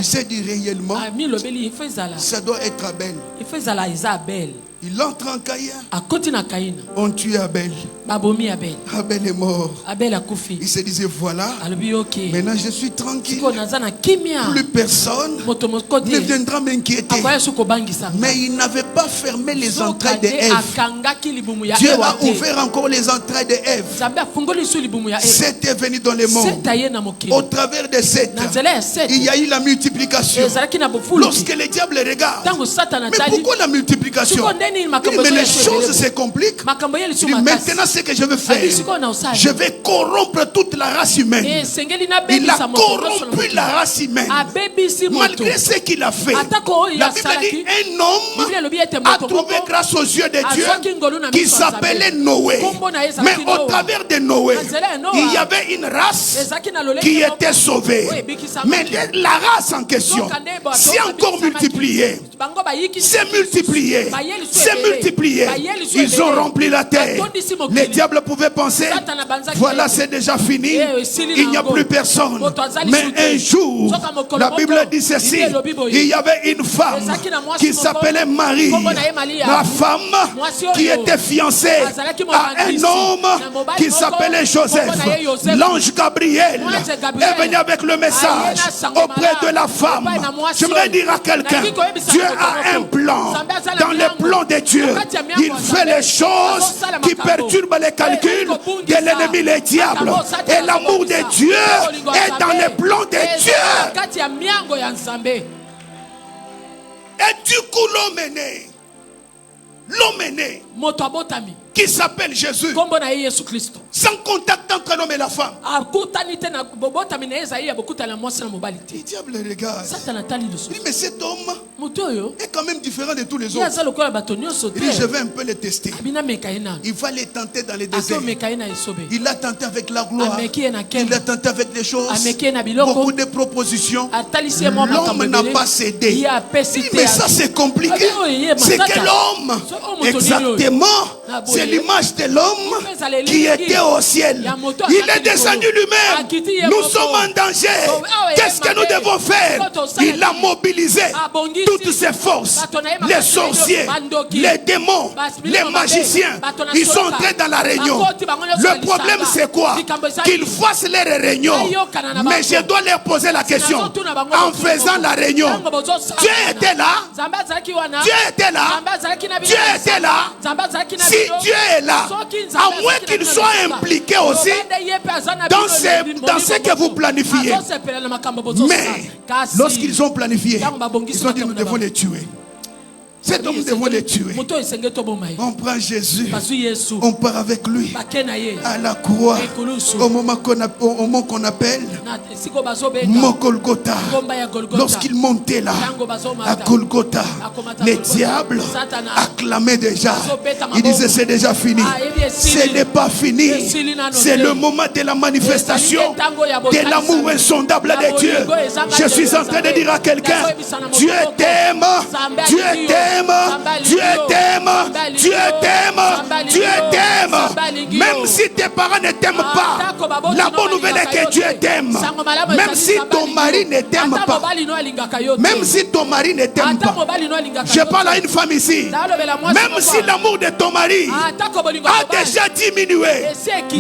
[SPEAKER 2] s'est dit réellement, ça doit être Abel. Il entre en Caïn. On tue Abel. Abel est mort. Il se disait: voilà, maintenant je suis tranquille. Plus personne ne viendra m'inquiéter. Mais il n'avait pas fermé les entrailles de Ève. Dieu a ouvert encore les entrailles de Ève. Seth est venu dans le monde. Au travers de Seth, il y a eu la multiplication. Lorsque le diable regarde, mais pourquoi la multiplication? Mais les choses se compliquent. Maintenant, ce que je veux faire, je vais corrompre toute la race humaine. Il a corrompu la race humaine. Malgré ce qu'il a fait, la Bible dit: un homme a trouvé grâce aux yeux de Dieu qui s'appelait Noé. Mais au travers de Noé, il y avait une race qui était sauvée. Mais la race en question s'est encore multipliée. Ils ont rempli la terre. Les diables pouvaient penser: voilà, c'est déjà fini, il n'y a plus personne. Mais un jour, la Bible dit ceci: il y avait une femme qui s'appelait Marie, la femme qui était fiancée à un homme qui s'appelait Joseph. L'ange Gabriel est venu avec le message auprès de la femme. J'aimerais dire à quelqu'un: Dieu a un plan. Dans le plan de Dieu, il fait les choses qui perturbent les calculs de l'ennemi, le diable. Et l'amour de Dieu est dans le plan de Dieu. Et du coup, l'homme est né, qui s'appelle Jésus, sans contact entre l'homme et la femme. Le diable regarde. Il dit, mais cet homme est quand même différent de tous les autres. Il dit, je vais un peu le tester. Il va les tenter dans les déserts. Il l'a tenté avec la gloire. Il l'a tenté avec des choses. Beaucoup de propositions. L'homme n'a pas cédé. Mais ça c'est compliqué. C'est que l'homme, exactement, c'est l'image de l'homme qui était au ciel. Il est descendu lui-même. Nous sommes en danger. Qu'est-ce que nous devons faire? Il a mobilisé toutes ses forces. Les sorciers, les démons, les magiciens, ils sont entrés dans la réunion. Le problème c'est quoi? Qu'ils fassent leur réunion. Mais je dois leur poser la question. En faisant la réunion, Dieu était là. Dieu était là. Dieu était là. Si Dieu est là, à moins qu'il soit impliqué aussi dans ce que vous planifiez. Mais lorsqu'ils ont planifié, ils ont dit nous devons les tuer. Cet homme, nous devons les tuer. On prend Jésus, on part avec lui à la croix au moment qu'on appelle Mont Golgotha. Lorsqu'il montait là à Golgotha, les diables acclamaient déjà. Ils disaient c'est déjà fini. Ce n'est pas fini. C'est le moment de la manifestation de l'amour insondable de Dieu. Je suis en train de dire à quelqu'un, Dieu t'aime, Dieu t'aime. Dieu t'aime, Dieu t'aime, Dieu t'aime. Même si tes parents ne t'aiment pas, la bonne nouvelle est que Dieu t'aime. Même si ton mari ne t'aime pas, même si ton mari ne t'aime pas, je parle à une femme ici, même si l'amour de ton mari a déjà diminué,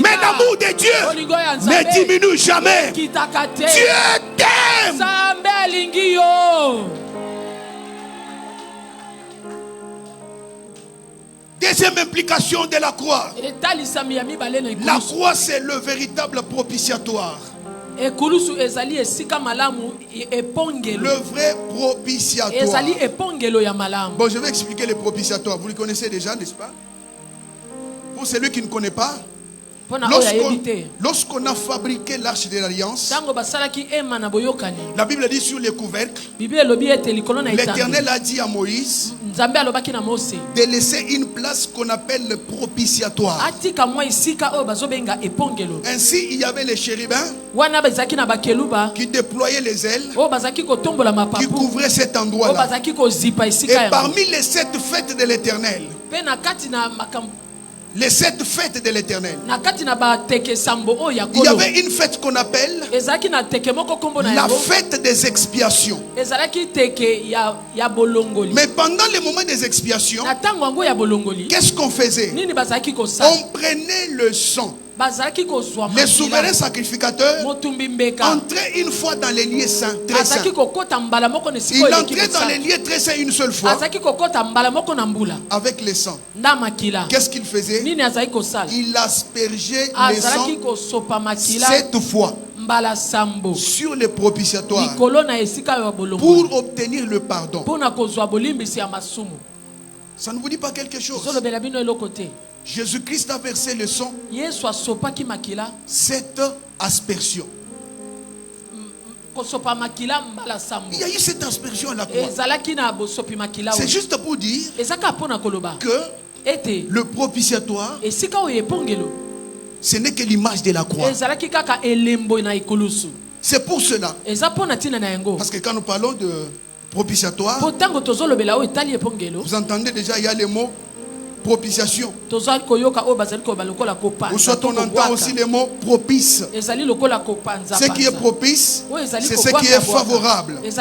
[SPEAKER 2] mais l'amour de Dieu ne diminue jamais. Dieu t'aime. Deuxième implication de la croix. La croix, c'est le véritable propitiatoire. Le vrai propitiatoire. Bon, je vais expliquer le propitiatoire. Vous le connaissez déjà, n'est-ce pas? Pour celui qui ne connaît pas, lorsqu'on a fabriqué l'arche de l'alliance, la Bible dit sur les couvercles, l'Éternel a dit à Moïse de laisser une place qu'on appelle le propitiatoire. Ainsi, il y avait les chérubins qui déployaient les ailes, qui couvraient cet endroit-là. Et parmi les 7 fêtes de l'Éternel, les 7 fêtes de l'Éternel, il y avait une fête qu'on appelle la fête des expiations. Mais pendant les moments des expiations, qu'est-ce qu'on faisait? On prenait le sang. Les souverains sacrificateurs entraient une fois dans les lieux saints, très saints. Il entrait dans les lieux très saints une seule fois avec le sang. Qu'est-ce qu'il faisait? Il aspergeait le sang 7 fois sur les propitiatoires pour obtenir le pardon. Ça ne vous dit pas quelque chose? Jésus-Christ a versé le sang, 7 aspersions. Il y a eu cette aspersion à la croix. C'est juste pour dire que le propitiatoire, ce n'est que l'image de la croix. C'est pour cela. Parce que quand nous parlons de propitiatoire, vous entendez déjà, il y a les mots propitiation. Ou soit on entend aussi les mots propice. Ce qui est propice, c'est ce qui est favorable. Mais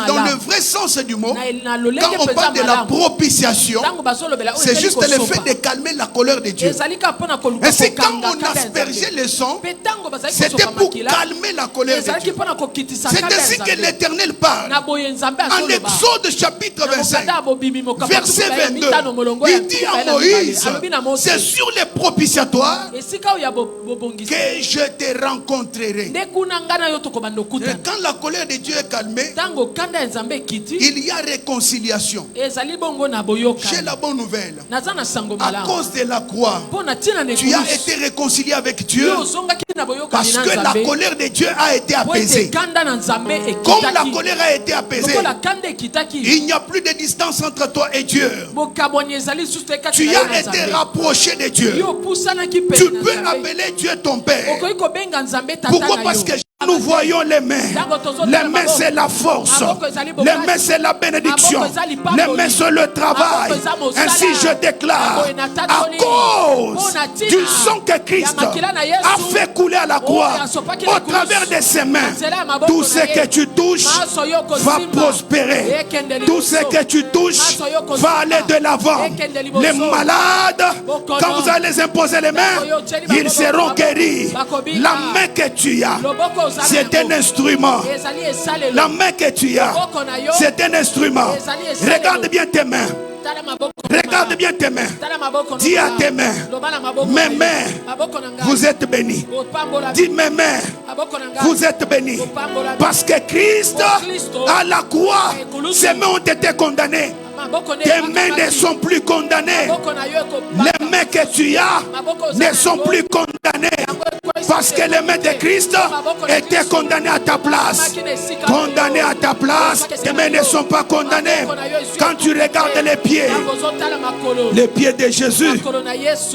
[SPEAKER 2] dans le vrai sens du mot, quand on parle de la propitiation, c'est juste le fait de calmer la colère de Dieu. Et c'est quand on aspergeait le sang, c'était pour calmer la colère de Dieu. C'est ainsi que l'Éternel parle. En Exode chapitre 25, verset 22, il dit à à Moïse, c'est sur les propitiatoires que je te rencontrerai. Et quand la colère de Dieu est calmée, il y a réconciliation. J'ai la bonne nouvelle. À cause de la croix, tu as été réconcilié avec Dieu parce que la colère de Dieu a été apaisée. Comme la colère a été apaisée, il n'y a plus de distance entre toi et Dieu. Tu as été rapproché de Dieu. Tu peux appeler Dieu ton Père. Pourquoi? Parce que nous voyons les mains. Les mains, c'est la force. Les mains, c'est la bénédiction. Les mains, c'est le travail. Ainsi, je déclare, à cause du sang que Christ a fait couler à la croix, au travers de ses mains, tout ce que tu touches va prospérer. Tout ce que tu touches va aller de l'avant. Les malades, quand vous allez les imposer les mains, ils seront guéris. La main que tu as, c'est un instrument. La main que tu as, c'est un instrument. Regarde bien tes mains. Regarde bien tes mains. Dis à tes mains, mes mains, vous êtes bénis. Dis mes mains, vous êtes bénis. Parce que Christ, à la croix, ses mains ont été condamnées. Tes mains ne sont plus condamnées. Les mains que tu as ne sont plus condamnées. Parce que les mains de Christ étaient condamnées à ta place. Condamnées à ta place. Tes mains ne sont pas condamnées. Quand tu regardes les pieds de Jésus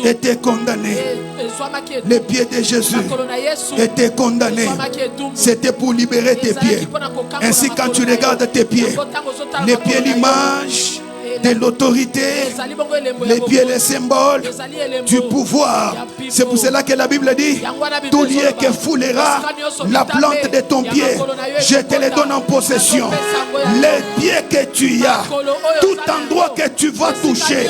[SPEAKER 2] étaient condamnés. Les pieds de Jésus étaient condamnés. C'était pour libérer tes pieds. Ainsi, quand tu regardes tes pieds, les pieds, l'image de l'autorité, les pieds, les symboles du pouvoir. C'est pour cela que la Bible dit, tout lieu que foulera la plante de ton pied, je te le donne en possession. Les pieds que tu as, tout endroit que tu vas toucher,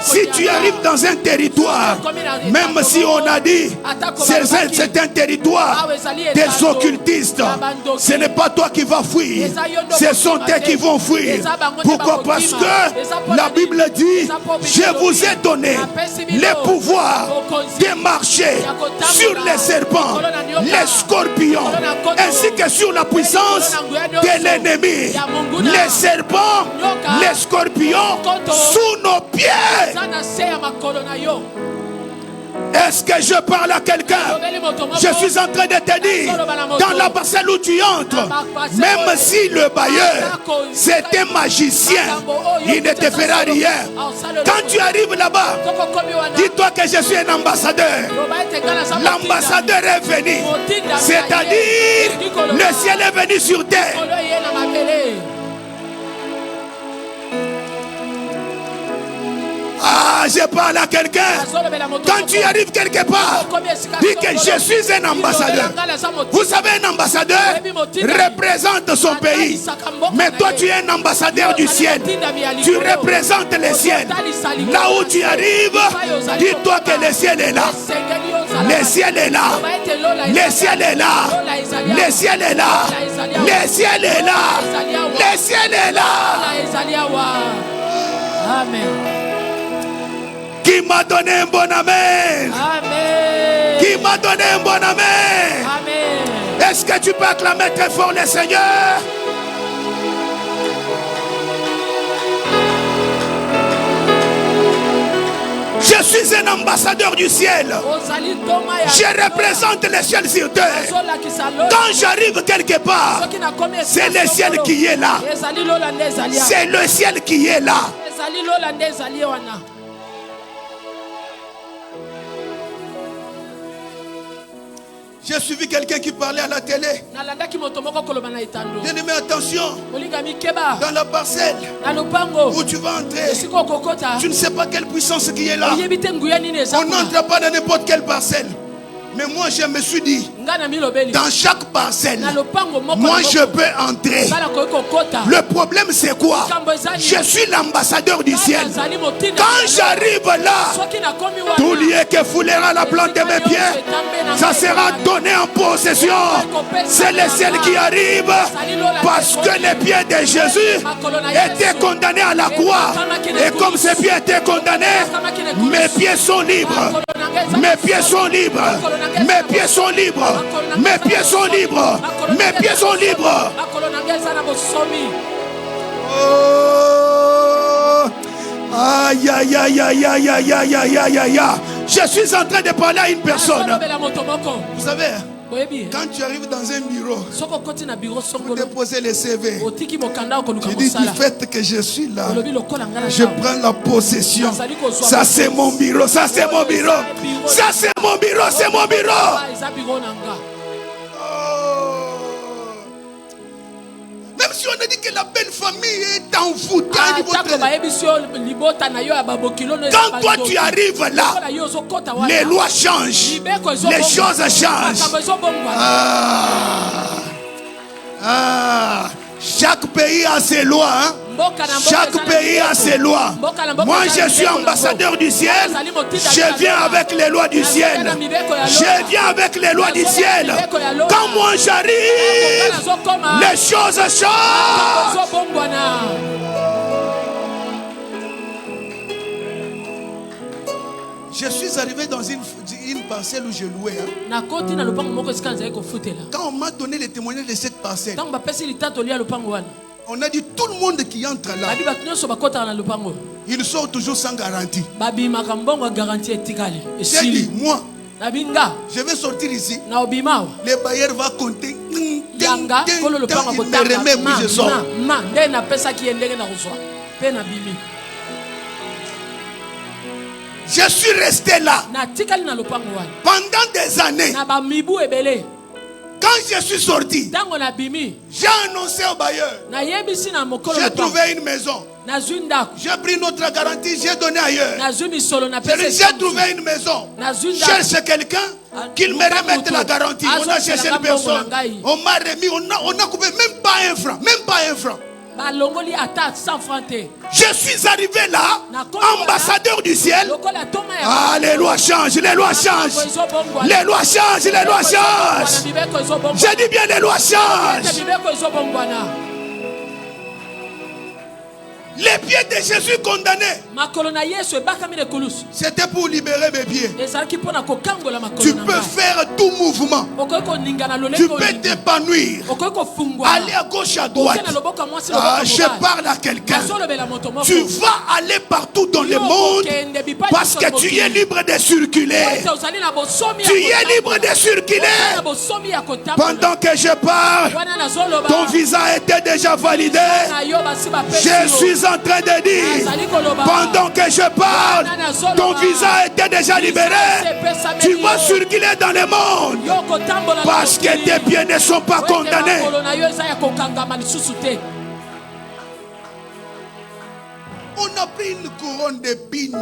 [SPEAKER 2] si tu arrives dans un territoire, même si on a dit c'est un territoire des occultistes, ce n'est pas toi qui vas fuir, ce sont eux qui vont fuir. Pourquoi? Parce que la Bible dit, je vous ai donné le pouvoir de marcher sur les serpents, les scorpions, ainsi que sur la puissance de l'ennemi. Les serpents, les scorpions sous nos pieds. Est-ce que je parle à quelqu'un? Je suis en train de te dire, dans la parcelle où tu entres, même si le bailleur c'est un magicien, il ne te fera rien. Quand tu arrives là-bas, dis-toi que je suis un ambassadeur. L'ambassadeur est venu, c'est-à-dire le ciel est venu sur terre. Ah, je parle à quelqu'un. Quand tu arrives quelque part, dis que je suis un ambassadeur. Vous savez, un ambassadeur représente son pays. Mais toi, tu es un ambassadeur du ciel. Tu représentes le ciel. Là où tu arrives, dis-toi que le ciel est là. Le ciel est là. Le ciel est là. Le ciel est là. Le ciel est là. Le ciel est là.
[SPEAKER 3] Amen.
[SPEAKER 2] Qui m'a donné un bon amen?
[SPEAKER 3] Amen.
[SPEAKER 2] Qui m'a donné un bon amen?
[SPEAKER 3] Amen.
[SPEAKER 2] Est-ce que tu peux acclamer très fort le Seigneur? Je suis un ambassadeur du ciel. Je représente le ciel sur terre. Quand j'arrive quelque part, c'est le ciel qui est là. C'est le ciel qui est là. J'ai suivi quelqu'un qui parlait à la télé. Bien aimé, attention. Dans la parcelle où tu vas entrer, tu ne sais pas quelle puissance qui est là. On n'entre pas dans n'importe quelle parcelle. Mais moi je me suis dit, dans chaque parcelle, moi je peux entrer. Le problème c'est quoi? Je suis l'ambassadeur du ciel. Quand j'arrive là, tout lieu que foulera la plante de mes pieds, ça sera donné en possession. C'est le ciel qui arrive, parce que les pieds de Jésus étaient condamnés à la croix. Et comme ces pieds étaient condamnés, mes pieds sont libres. Mes pieds sont libres. Mes pieds sont libres. Mes pieds sont libres. Mes pieds sont libres. Oh. Aïe, aïe, aïe, aïe, aïe, aïe, aïe, aïe, aïe, aïe. Je suis en train de parler à une personne. Vous savez, quand tu arrives dans un bureau pour déposer les CV, tu dis du fait que je suis là, je prends la possession. Ça c'est mon bureau, ça c'est mon bureau, ça c'est mon bureau, c'est mon bureau. Même si on a dit que la belle famille est envoûtée à niveau quand toi tu arrives là, les lois changent, les choses changent. Chaque pays a ses lois, hein? Chaque pays a ses lois. Moi je suis ambassadeur du ciel. Je viens avec les lois du ciel. Je viens avec les lois du ciel. Quand moi j'arrive, les choses changent. Je suis arrivé dans une parcelle où je louais. Hein. Quand on m'a donné les témoignages de cette parcelle, on a dit tout le monde qui entre là, il sort toujours sans garantie. J'ai dit, moi, je vais sortir ici. Les bailleurs vont compter. Il me remet puis je sors. Je suis resté là pendant des années. Quand je suis sorti, j'ai annoncé au bailleur, j'ai trouvé une maison. J'ai pris notre garantie, j'ai donné ailleurs. J'ai trouvé une maison. Cherche quelqu'un qu'il me remette la garantie. On a cherché une personne. On m'a remis, on a coupé même pas un franc. Même pas un franc. Je suis arrivé là, ambassadeur du ciel. Ah, les lois changent, les lois changent. Les lois changent, les lois changent. Je dis bien les lois changent. Les pieds de Jésus condamnés, c'était pour libérer mes pieds. Tu peux faire tout mouvement. Tu peux t'épanouir. Aller à gauche, à droite. Je parle à quelqu'un. Tu vas aller partout dans le monde parce que tu es libre de circuler. Tu es libre de circuler. Pendant que je parle, ton visa était déjà validé. Je suis en train de dire, pendant que je parle, ton visa était déjà libéré. Tu vas circuler dans le monde parce que tes pieds ne sont pas condamnés. On a pris une couronne d'épines.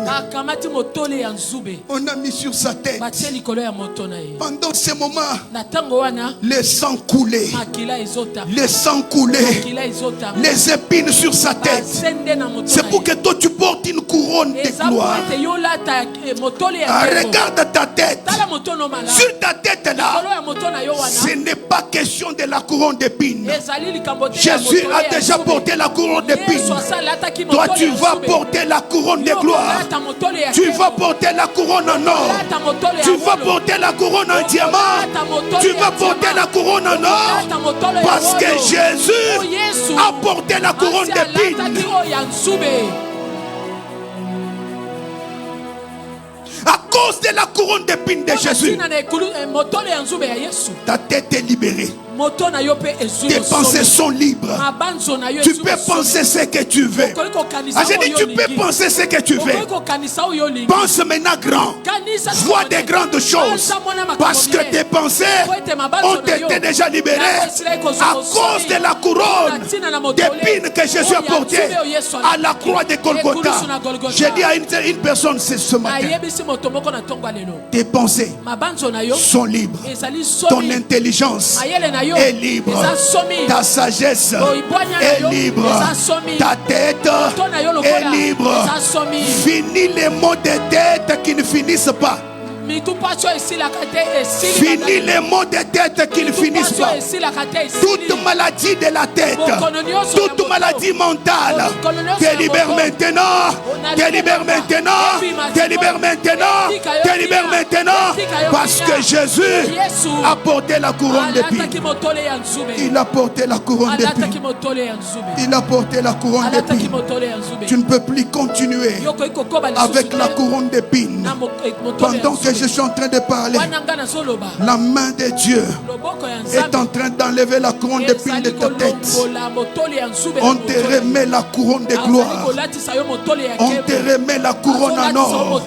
[SPEAKER 2] On a mis sur sa tête. Pendant ce moment, le sang coulait. Le sang coulait. Les épines sur sa tête. C'est pour que toi tu portes une couronne de gloire. Regarde ta tête. Sur ta tête là, ce n'est pas question de la couronne d'épines. Jésus a déjà porté la couronne d'épines. Toi tu vas porter la couronne de gloire. Tu vas porter la couronne en or. Tu vas porter la couronne en diamant. Tu vas porter la couronne en or. Parce que Jésus a porté la couronne d'épines. À cause de la couronne d'épines de Jésus, ta tête est libérée. Tes pensées sont libres. Tu peux penser ce que tu veux. J'ai dit, tu peux penser ce que tu veux. Pense maintenant grand. Vois des grandes choses. Parce que tes pensées ont été déjà libérées à cause de la couronne d'épines que Jésus a portée à la croix de Golgotha. J'ai dit à une personne ce matin, tes pensées sont libres. Ton intelligence est libre. Ta sagesse est libre. Ta tête est libre. Fini les maux de tête qui ne finissent pas. Fini les maux de tête qui ne finissent pas. Toute maladie de la tête, toute maladie mentale, te libère maintenant, te libère maintenant, te libère maintenant, te libère maintenant. Parce que Jésus a porté la couronne d'épines. Il a porté la couronne d'épines. Il a porté la couronne d'épines. Tu ne peux plus continuer avec la couronne d'épines. Pendant que je suis en train de parler, la main de Dieu est en train d'enlever la couronne d'épines de ta tête. On te remet la couronne de gloire. On te remet la couronne en or.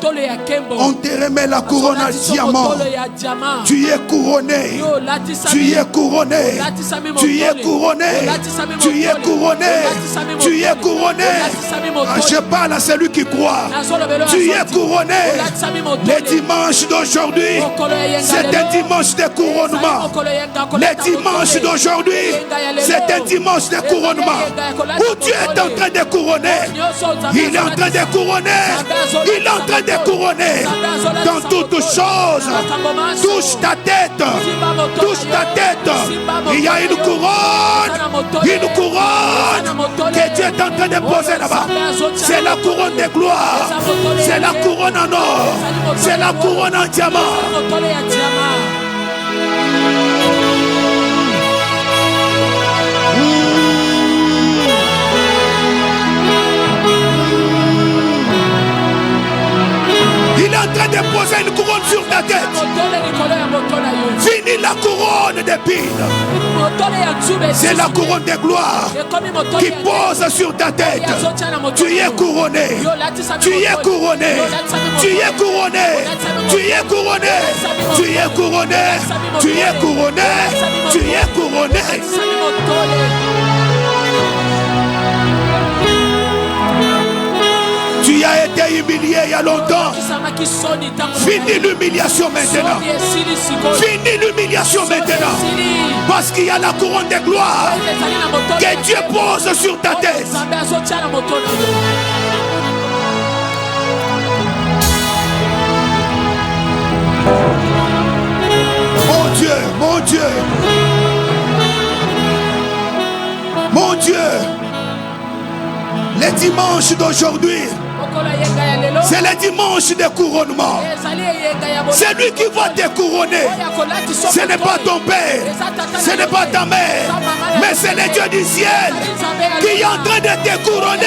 [SPEAKER 2] On te remet la couronne en diamant. Tu es couronné. Tu es couronné. Tu es couronné. Tu es couronné. Tu es couronné. Je parle à celui qui croit. Tu es couronné. Les dimanches d'aujourd'hui, c'est un dimanche de couronnement. Les dimanches d'aujourd'hui, c'est un dimanche de couronnement. Où Dieu est en train de couronner. Il est en train de couronner. Il est en train de couronner. Dans toutes choses, touche ta tête. Touche ta tête. Il y a une couronne. Une couronne que Dieu est en train de poser là-bas. C'est la couronne de gloire. C'est la couronne en or. C'est la couronne en diamant. Il est en train de poser une couronne sur ta tête. Fini la couronne d'épines. C'est la couronne de gloire qui pose sur ta tête. Tu es couronné. Tu es couronné. Tu es couronné. Tu es couronné. Tu es couronné. Tu es couronné. Tu es couronné. Tu as été humilié il y a longtemps. Finis l'humiliation maintenant. Finis l'humiliation maintenant. Parce qu'il y a la couronne de gloire que Dieu pose sur ta tête. Mon Dieu, mon Dieu. Mon Dieu. Les dimanches d'aujourd'hui, c'est le dimanche de couronnement. C'est lui qui va te couronner. Ce n'est pas ton père, ce n'est pas ta mère, mais c'est le Dieu du ciel qui est en train de te couronner.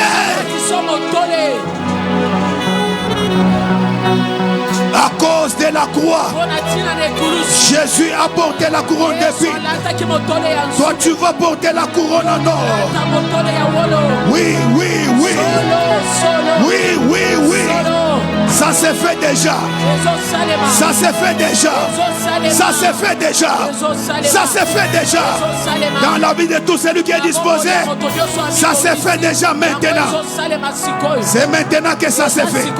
[SPEAKER 2] À cause de la croix, Jésus a porté la couronne d'épines. Toi, tu vas porter la couronne en or. Oui, oui, oui. Oui, oui, oui. Ça s'est fait déjà. Ça s'est fait déjà. Ça s'est fait déjà. Ça s'est fait déjà. Dans la vie de tout celui qui est disposé, ça s'est fait déjà maintenant. C'est maintenant que ça s'est fait.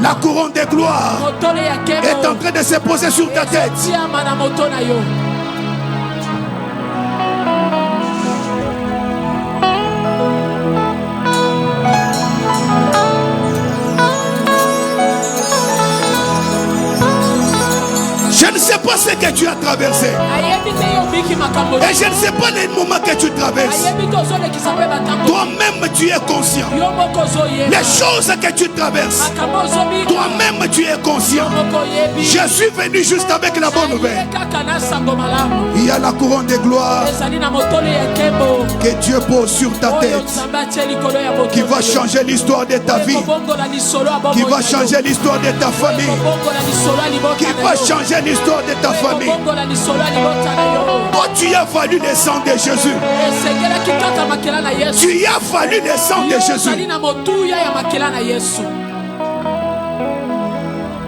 [SPEAKER 2] La couronne de gloire est en train de se poser sur ta tête. Je ne sais pas ce que tu as traversé. Et je ne sais pas les moments que tu traverses. Toi-même, tu es conscient. Les choses que tu traverses, toi-même, tu es conscient. Je suis venu juste avec la bonne nouvelle. Il y a la couronne de gloire que Dieu pose sur ta tête, qui va changer l'histoire de ta vie, qui va changer l'histoire de ta famille, qui va changer l'histoire de ta famille. Toi, tu as valu le sang de Jésus. Tu as valu le sang de Jésus.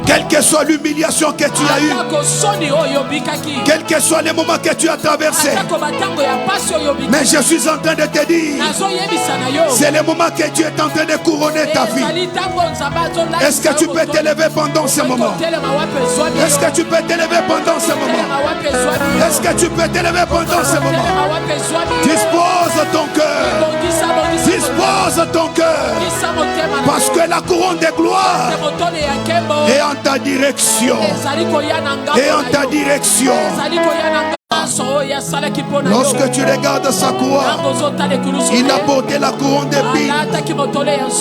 [SPEAKER 2] Quelle que soit l'humiliation que tu as eue, quel que soit les moments que tu as traversés, mais je suis en train de te dire, c'est le moment que Dieu est en train de couronner ta vie. Est-ce que tu peux t'élever pendant ce moment? Est-ce que tu peux t'élever pendant ce moment? Est-ce que tu peux t'élever pendant ce moment? Dispose ton cœur. Dispose ton cœur. Parce que la couronne de gloire est en ta direction. Et en ta direction. Lorsque tu regardes sa croix, il a porté la couronne d'épines.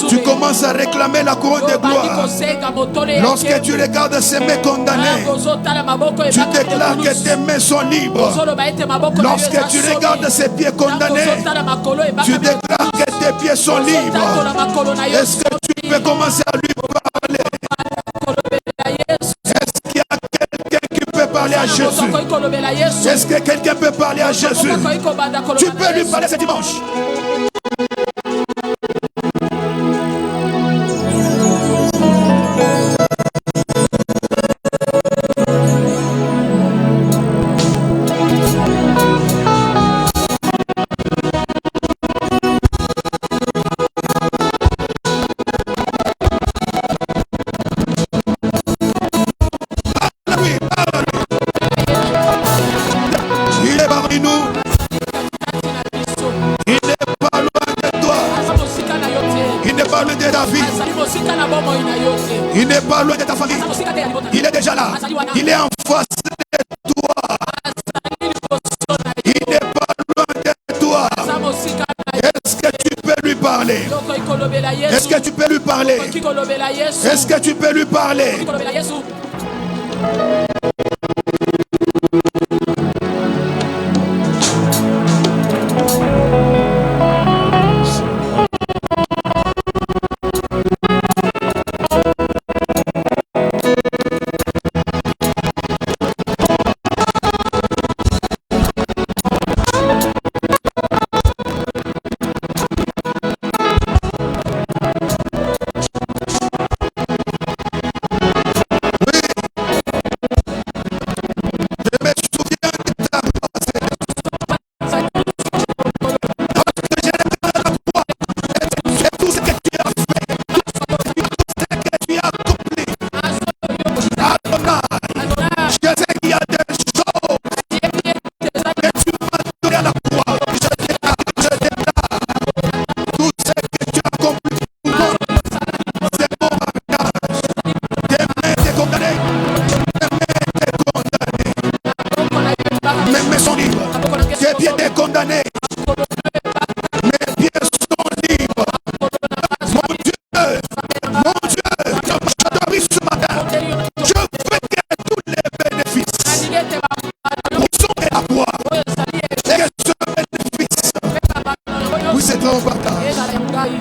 [SPEAKER 2] Tu commences à réclamer la couronne de gloire. Lorsque tu regardes ses mains condamnées, tu déclares que tes mains sont libres. Lorsque tu regardes ses pieds condamnés, tu déclares que tes pieds sont libres. Est-ce que tu peux commencer à lui parler? Est-ce qu'il y a quelqu'un qui peut parler à Jésus? Est-ce que quelqu'un peut parler à Jésus? Tu peux lui parler ce dimanche. Il n'est pas loin de ta famille. Il est déjà là. Il est en face de toi. Il n'est pas loin de toi. Est-ce que tu peux lui parler? Est-ce que tu peux lui parler? Est-ce que tu peux lui parler?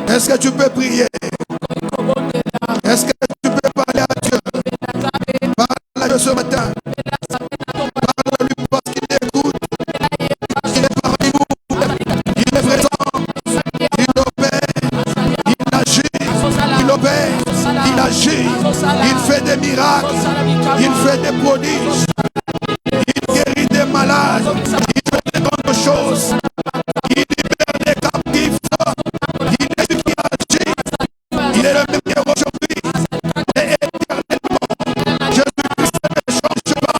[SPEAKER 2] Est-ce que tu peux prier? Est-ce que tu peux parler à Dieu? Parle à Dieu ce matin. Parle à lui parce qu'il écoute. Il est parmi nous. Il est présent. Il opère. Il agit. Il opère. Il agit. Il fait des miracles. Il fait des prodiges. Il guérit des malades. Il fait de grandes choses. Il libère les captifs. Il est le même hier aujourd'hui et éternellement. Jésus-Christ ne change pas.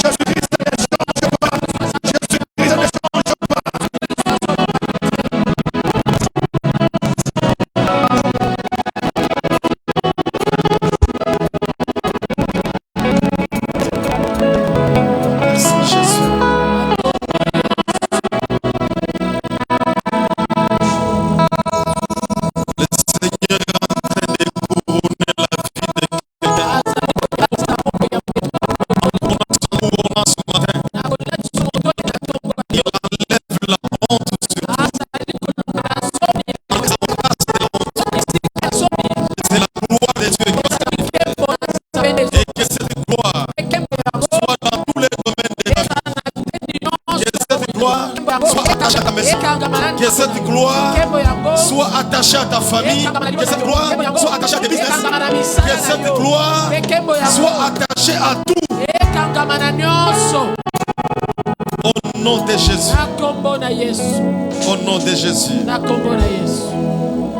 [SPEAKER 2] Jésus-Christ ne change pas. Jésus-Christ ne change pas.
[SPEAKER 1] Que cette gloire soit attachée à ta famille. Que cette gloire soit attachée à tes business. Que cette gloire soit attachée à tout. Au nom de Jésus. Au nom de Jésus.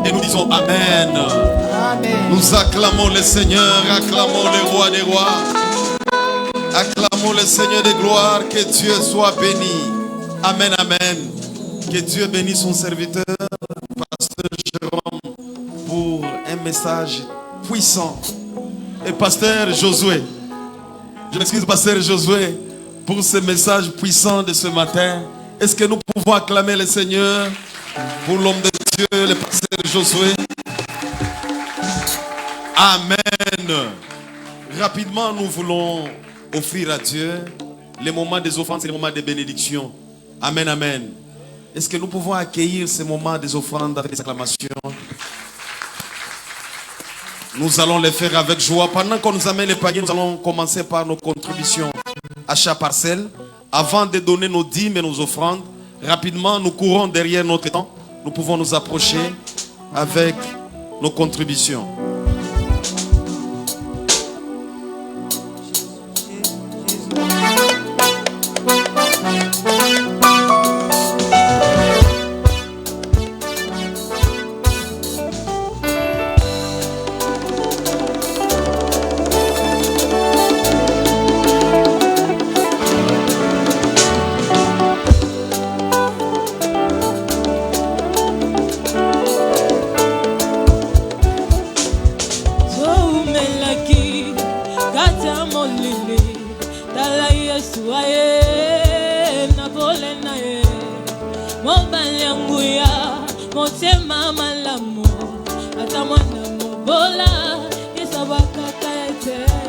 [SPEAKER 1] Et nous disons Amen. Nous acclamons le Seigneur, acclamons le roi des rois. Acclamons le Seigneur des gloires. Que Dieu soit béni. Amen, amen. Que Dieu bénisse son serviteur, Pasteur Jérôme, pour un message puissant. Et Pasteur Josué, je m'excuse Pasteur Josué, pour ce message puissant de ce matin. Est-ce que nous pouvons acclamer le Seigneur pour l'homme de Dieu, le Pasteur Josué? Amen. Rapidement, nous voulons offrir à Dieu les moments des offrandes et les moments des bénédictions. Amen, amen. Est-ce que nous pouvons accueillir ces moments des offrandes avec des acclamations? Nous allons les faire avec joie. Pendant qu'on nous amène les paniers, nous allons commencer par nos contributions à chaque parcelle. Avant de donner nos dîmes et nos offrandes, rapidement, nous courons derrière notre temps. Nous pouvons nous approcher avec nos contributions.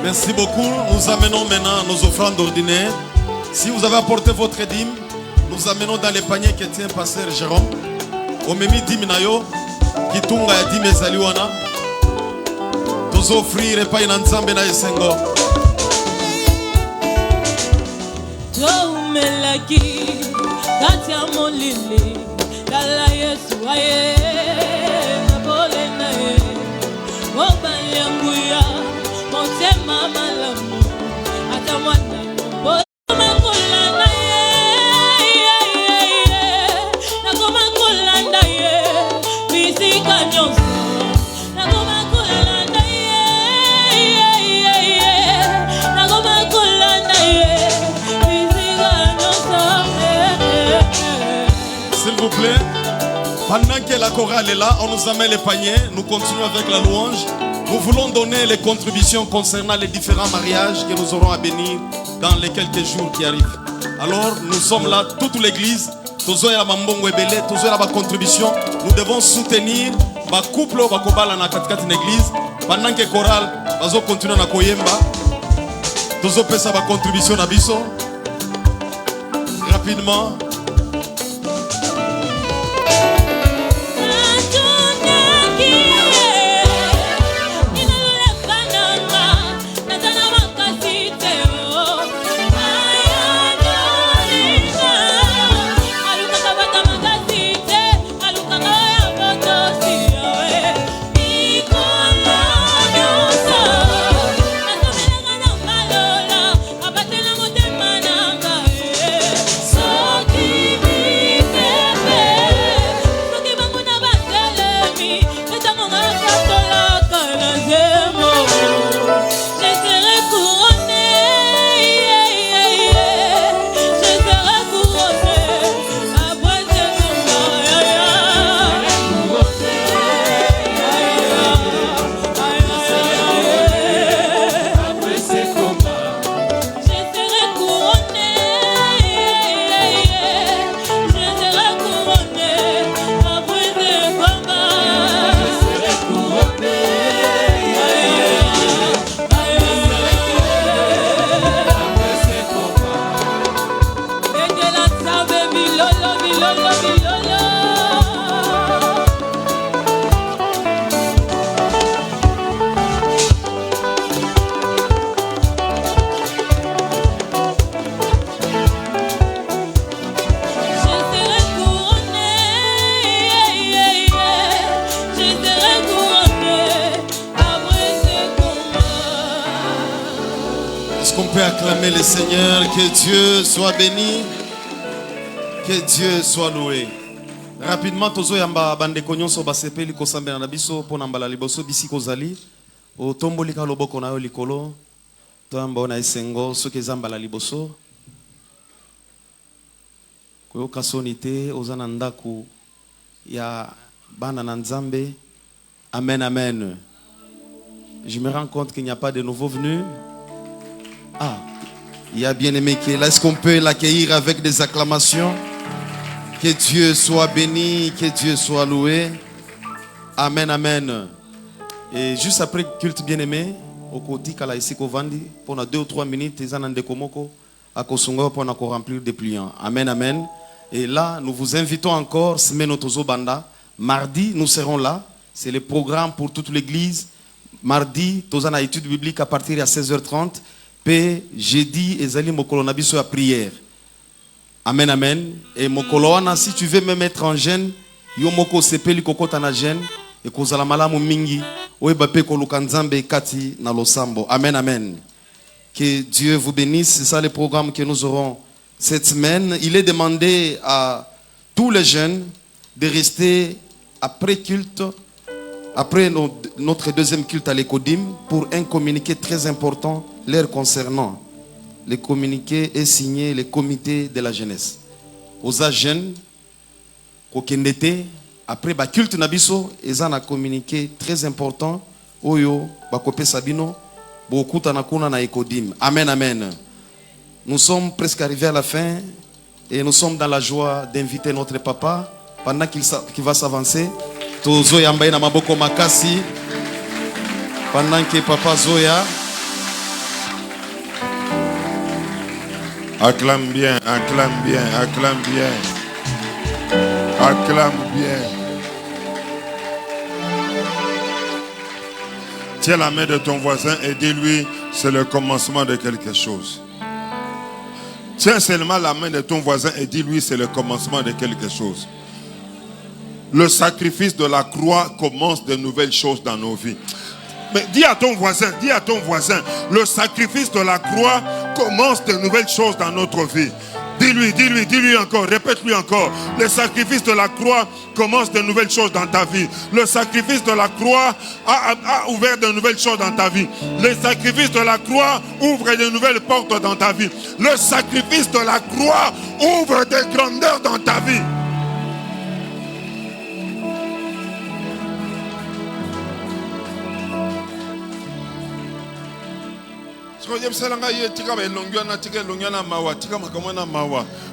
[SPEAKER 1] Merci beaucoup. Nous amenons maintenant nos offrandes ordinaires. Si vous avez apporté votre dîme, nous amenons dans les paniers que tient Pasteur Jérôme. Omemi dîme nayo, kitunga ya dîme ezaliwana. Nous offrir pas une ensemble na esengo.
[SPEAKER 4] Melaki, katia molili, dala Yesu aye, nabole nae, mobanyanguya, motema malamu, atamwana mbo, makula nae, nakoma kula nae, bisika nyonso, nakoma kula nae, nakoma kula nae.
[SPEAKER 1] S'il vous plaît, pendant que la chorale est là, on nous amène les paniers, nous continuons avec la louange. Nous voulons donner les contributions concernant les différents mariages que nous aurons à bénir dans les quelques jours qui arrivent. Alors, nous sommes là, toute l'église, tous la mambongo ebele, tous la contribution. Nous devons soutenir ma couple ba kobala na katikati na église pendant que chorale bazo continuer na koyemba. Tous pesa ba contribution na biso. Rapidement.
[SPEAKER 4] So
[SPEAKER 5] Acclamez le Seigneur, que Dieu soit béni, que Dieu soit loué. Rapidement, tozo yamba bande konyonso basepeli kosambe na biso pona mbala liboso bisiko zali o tomboli ka loboko na yo likolo tamba na esengo soki zamba la liboso ko kasonite ozana ndaku ya bana na nzambe. Amen, amen. Je me rends compte qu'il n'y a pas de nouveaux venus. Ah, il y a bien-aimé qui est là. Est-ce qu'on peut l'accueillir avec des acclamations? Que Dieu soit béni, que Dieu soit loué. Amen, amen. Et juste après culte bien-aimé, au côté kala ici kovandi pendant 2 ou 3 minutes, ils en ont des komoko à Kosongo pour nous remplir des pliants. Amen, amen. Et là, nous vous invitons encore, semaine Otozo Banda. Mardi, nous serons là. C'est le programme pour toute l'église. Mardi, Tozana étude biblique à partir de 16h30. P, jeudi, Ezali Mokolo Nabiso à prière. Amen, amen. Et Mokolo, si tu veux me mettre en gêne, yo moko sepeli kokota na gêne et kozala malamu mingi oebape kolukanzambe kati na losambo. Amen, amen. Que Dieu vous bénisse. C'est ça le programme que nous aurons cette semaine. Il est demandé à tous les jeunes de rester après culte, après notre deuxième culte à l'Ecodim, pour un communiqué très important leur concernant. Le communiqué est signé le comité de la jeunesse. Aux jeunes, après le culte nabiso, ils ont un communiqué très important. Oyo, bakope sabino, beaucoup tanakuna na Ecodim. Amen, amen. Nous sommes presque arrivés à la fin et nous sommes dans la joie d'inviter notre papa pendant qu'il va s'avancer. Tozo yambaye na maboko makasi pendant que papa Zoya
[SPEAKER 6] acclame bien, acclame bien, acclame bien, acclame bien. Tiens la main de ton voisin et dis-lui, c'est le commencement de quelque chose. Tiens seulement la main de ton voisin et dis-lui, c'est le commencement de quelque chose. Le sacrifice de la croix commence de nouvelles choses dans nos vies. Mais dis à ton voisin, le sacrifice de la croix commence de nouvelles choses dans notre vie. Dis-lui encore, répète-lui encore. Le sacrifice de la croix commence de nouvelles choses dans ta vie. Le sacrifice de la croix a ouvert de nouvelles choses dans ta vie. Le sacrifice de la croix ouvre de nouvelles portes dans ta vie. Le sacrifice de la croix ouvre des grandeurs dans ta vie.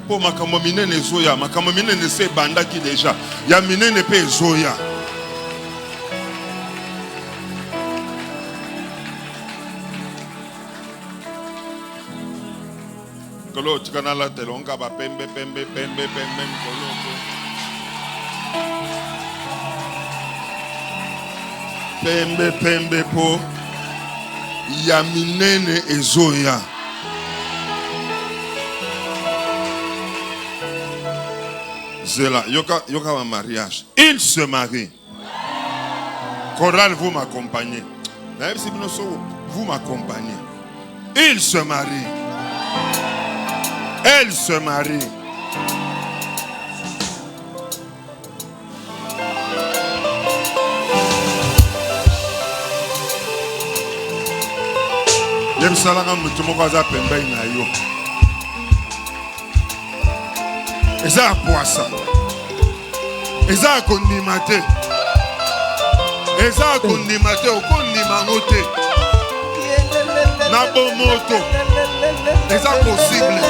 [SPEAKER 6] Pour makambo minene zoya, makambo minene se banda ki déjà. Ya minene pe zoya. Kolo tikana la telonga ba pembe kolo. Pembe po. Ya minene ezoya. Zela, yoka un mariage. Il se marie. Chorale, vous m'accompagnez. Vous m'accompagnez. Il se marie. Elle se marie. Salanga mutumo kaza pembe na yo. Eza poisa. Eza kondimate. Eza kondimate okondima ngote. Na bomoto. Eza possible.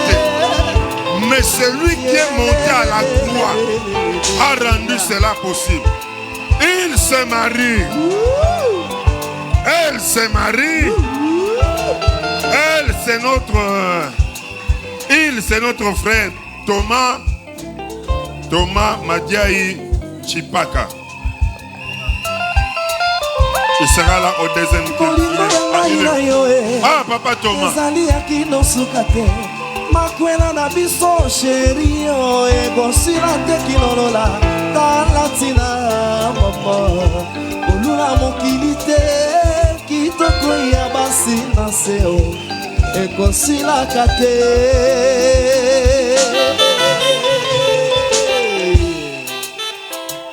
[SPEAKER 6] Mais celui qui est monté à la croix a rendu cela possible. Il se marie. Elle se marie. Elle, c'est notre frère Thomas Madiaï Chipaka. Il sera là au deuxième tour. Ah, papa Thomas.
[SPEAKER 7] ekosilaka te.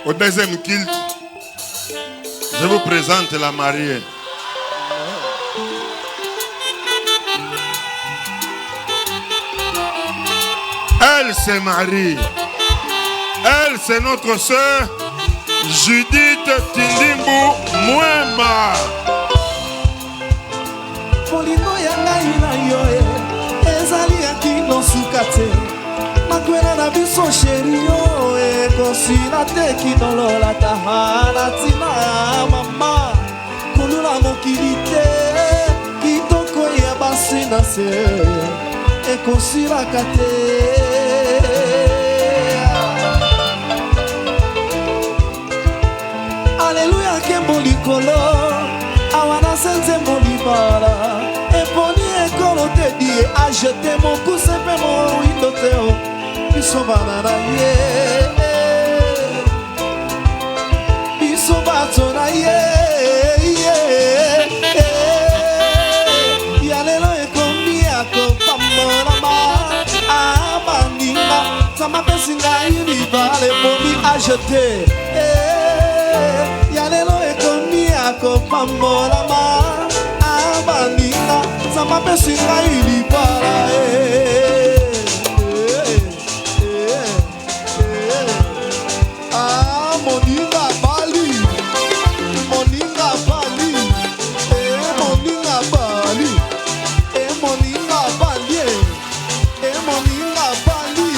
[SPEAKER 6] Au deuxième culte, je vous présente la mariée. Elle se marie. Elle, c'est notre sœur Judith Tindimbu Mwema.
[SPEAKER 7] Molimo ya ngai na yo ezali ya kino suka te. Makwela na biso sheri yo ekosila te kinolola tahana tina mama. Kulula mokili te kitoko ya basi na se ekosilaka te. Alléluia kembo likolo awana senze molibala eponi ekolo te die a jeté mon cousin pe mon indoteo biso bana na ye biso bato na ye ya lelo ekomi akopambolama abaninga sama pesinga ilibala eponi a jeté ya lelo ekomi akopambolama abaninga sama pesinga ilibala moninga bali moninga bali moninga bali moninga bali moninga bali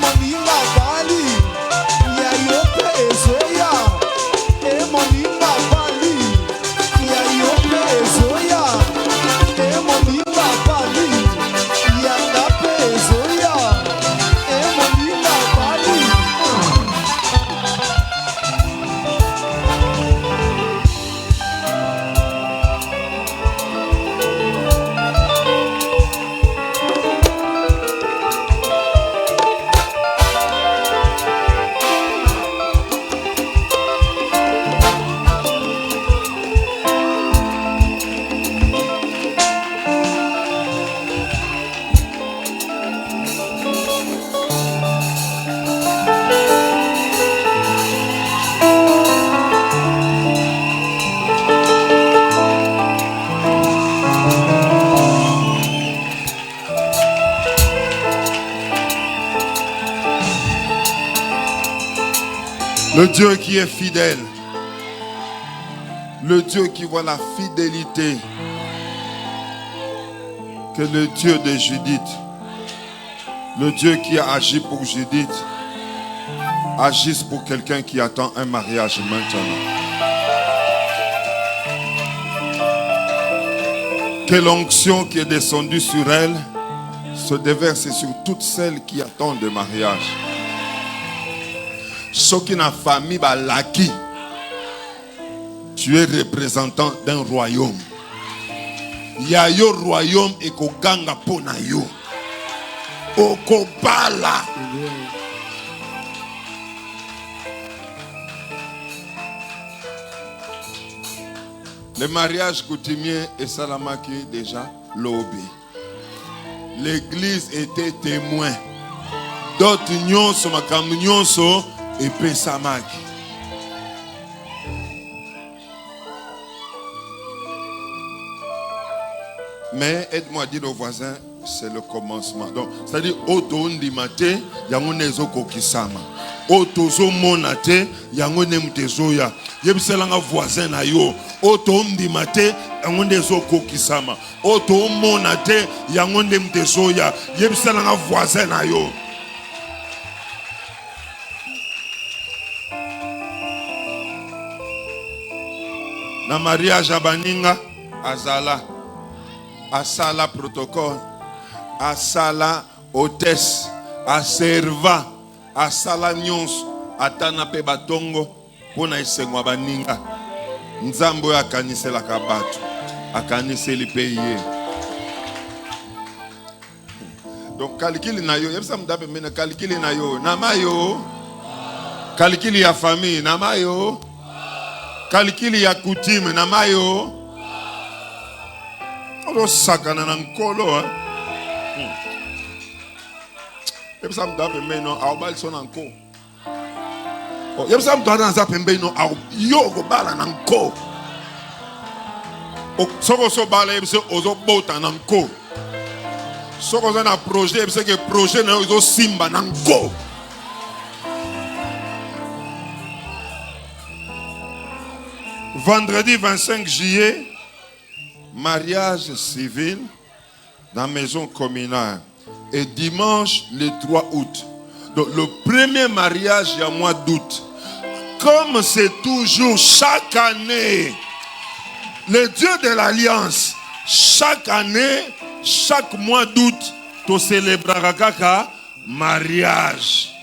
[SPEAKER 7] moninga bali ya yope ezoya moninga bali ya yope ezoya moninga bali ya ngape ezoya moninga bali.
[SPEAKER 6] Le Dieu qui est fidèle, le Dieu qui voit la fidélité, que le Dieu de Judith, le Dieu qui a agi pour Judith, agisse pour quelqu'un qui attend un mariage maintenant. Que l'onction qui est descendue sur elle se déverse sur toutes celles qui attendent le mariage. Ceux qui n'ont famille balaki, tu es représentant d'un royaume. Ya yo royaume et ko ganga pona yo. Okobala. Le mariage coutumier et salamaki déjà lobby. L'église était témoin. D'autres nyonso makambo nyonso et pesamaki. Mais aide-moi à dire aux voisins, c'est le commencement. Donc, c'est-à-dire, auto ndimate, yango nezo kokisama. Auto monate, yango nemtezoya. Yebselanga voisin na yo. Auto ndimate, yango nezo kokisama. Auto monate, yango nemtezoya. Yebselanga voisin na yo. Na mariage abaninga azala asala protocole asala hôtesse aserva asala nyonso atana pe batongo pona esengwa baninga nzambo akanisela kabato akaniseli pe ye. Donc calcul na yo yebisa mdabe mena calcul na yo namayo calcul ya famille namayo calcul ya coutume namayo. On sakana nankolo hein. Et ça me donne mais non au bal son anko. Oh, et ça me donne dans ça pembe non au yo go bala nanko. O soko so bala e se ozo bota nanko. Soko za na projet e se que projet na ozo simba nanko. Vendredi 25 juillet, mariage civil dans la maison communale. Et dimanche, le 3 août. Donc le premier mariage il y a mois d'août. Comme c'est toujours chaque année, le Dieu de l'Alliance, chaque année, chaque mois d'août, tu célébreras kaka mariage.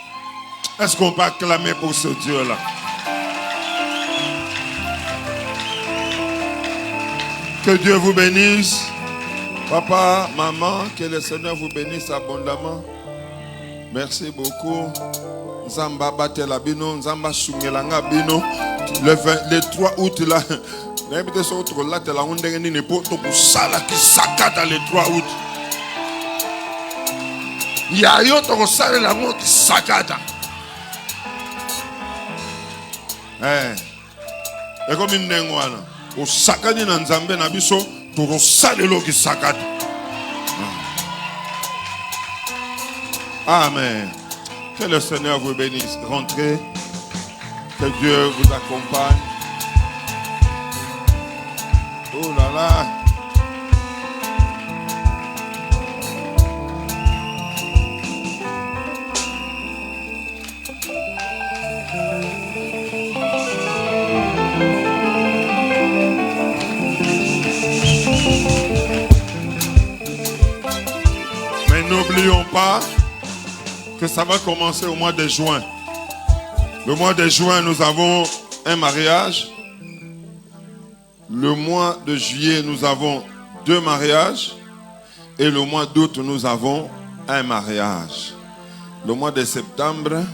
[SPEAKER 6] Est-ce qu'on peut acclamer pour ce Dieu-là? Que Dieu vous bénisse. Papa, maman, que le Seigneur vous bénisse abondamment. Merci beaucoup. Nzamba batela bino, nzamba sungelanga bino. Le 3 août là, n'habite sur autre là, tu la honte ni ne peut tout sala qui sakata le 3 août. Ya yo to sala la honte qui sakata. Et comme une nengwana. Au sakani na nzambe na biso to salelo ki sakata. Amen. Que le Seigneur vous bénisse. Rentrez. Que Dieu vous accompagne. Oh là là. N'oublions pas que ça va commencer au mois de juin. Le mois de juin, nous avons un mariage. Le mois de juillet, nous avons 2 mariages. Et le mois d'août, nous avons un mariage. Le mois de septembre,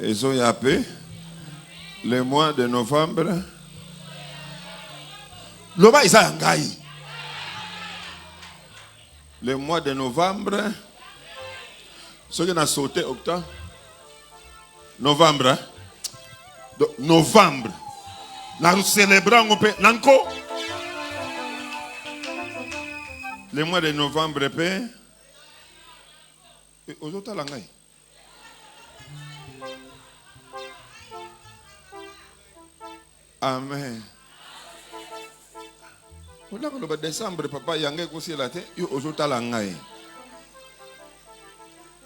[SPEAKER 6] Ezoyape. Le mois de novembre, Loba Isayangai. Le mois de novembre, ce qui a sauté octobre, novembre, novembre, nous célébrons Nanko. Le mois de novembre, amen. Le décembre, papa, yangé aussi la tête, yo ozota langai.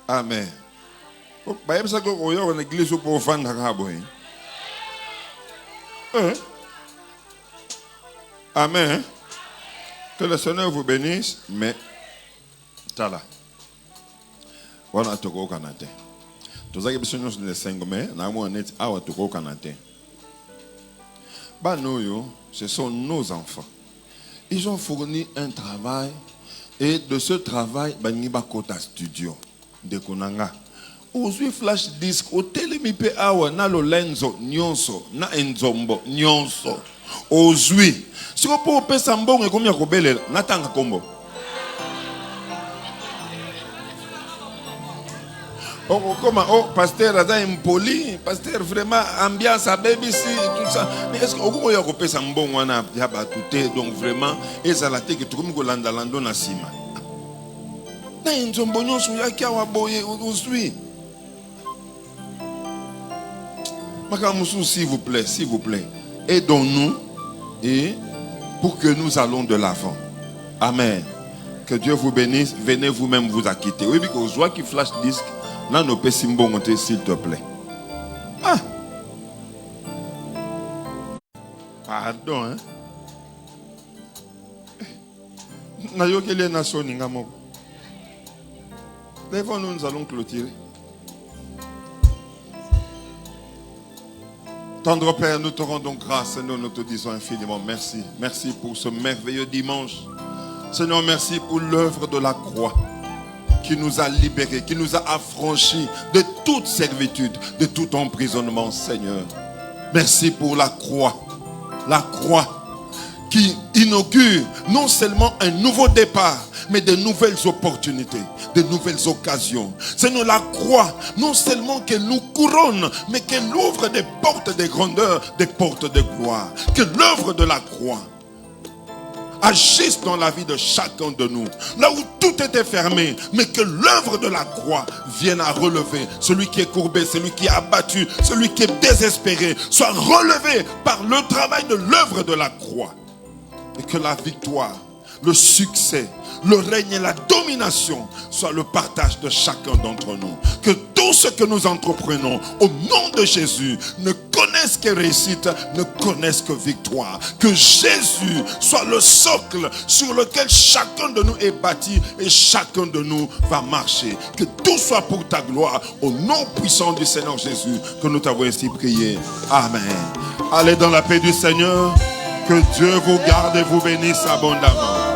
[SPEAKER 6] Amen. Ba yebisa ko oyo na église pour vendre kabo. Amen. Que le Seigneur vous bénisse, mais tala. Wana toko kanate. Tozaki biso nyonso ne sengome na mo net awa toko kanate. Ba noyo, ce sont nos enfants. Ils ont fourni un travail et de ce travail, Baniba Kota Studio de Konanga. Aujourd'hui, flash disc, au télémipé awa, na lo lenzo, nyonso, na enzombo, nyonso. Aujourd'hui, si vous pouvez payer sambon et combien kobele, natanga kombo. Oh, comment, oh, pasteur, Ada impoli, pasteur, vraiment, ambiance à baby, tout ça. Mais est-ce que vous avez coupé ça bon, on a tout donc vraiment, et ça l'a été que tout le monde landa lando na sima. Na inzombonyo suya kia waboye aujourd'hui. Makamusu, s'il vous plaît, aidons-nous et pour que nous allons de l'avant. Amen. Que Dieu vous bénisse. Venez vous-même vous acquitter. Oui, parce que je vois qui flash disque. Là, nous pouvons monter, s'il te plaît. Ah! Pardon, hein? Nous allons clôturer. Tendre Père, nous te rendons grâce, Seigneur, nous te disons infiniment merci. Merci pour ce merveilleux dimanche. Seigneur, merci pour l'œuvre de la croix qui nous a libérés, qui nous a affranchis de toute servitude, de tout emprisonnement, Seigneur. Merci pour la croix. La croix. qui inaugure non seulement un nouveau départ, mais de nouvelles opportunités, de nouvelles occasions. Seigneur, la croix, non seulement qu'elle nous couronne, mais qu'elle ouvre des portes de grandeur, des portes de gloire. Que l'œuvre de la croix agisse dans la vie de chacun de nous. Là où tout était fermé, mais que l'œuvre de la croix vienne à relever. Celui qui est courbé, celui qui est abattu, celui qui est désespéré, soit relevé par le travail de l'œuvre de la croix. Et que la victoire, le succès, le règne et la domination soient le partage de chacun d'entre nous. Que tout ce que nous entreprenons au nom de Jésus ne connaissent que réussite, ne connaissent que victoire. Que Jésus soit le socle sur lequel chacun de nous est bâti et chacun de nous va marcher. Que tout soit pour ta gloire. Au nom puissant du Seigneur Jésus que nous t'avons ainsi prié. Amen. Allez dans la paix du Seigneur. Que Dieu vous garde et vous bénisse abondamment.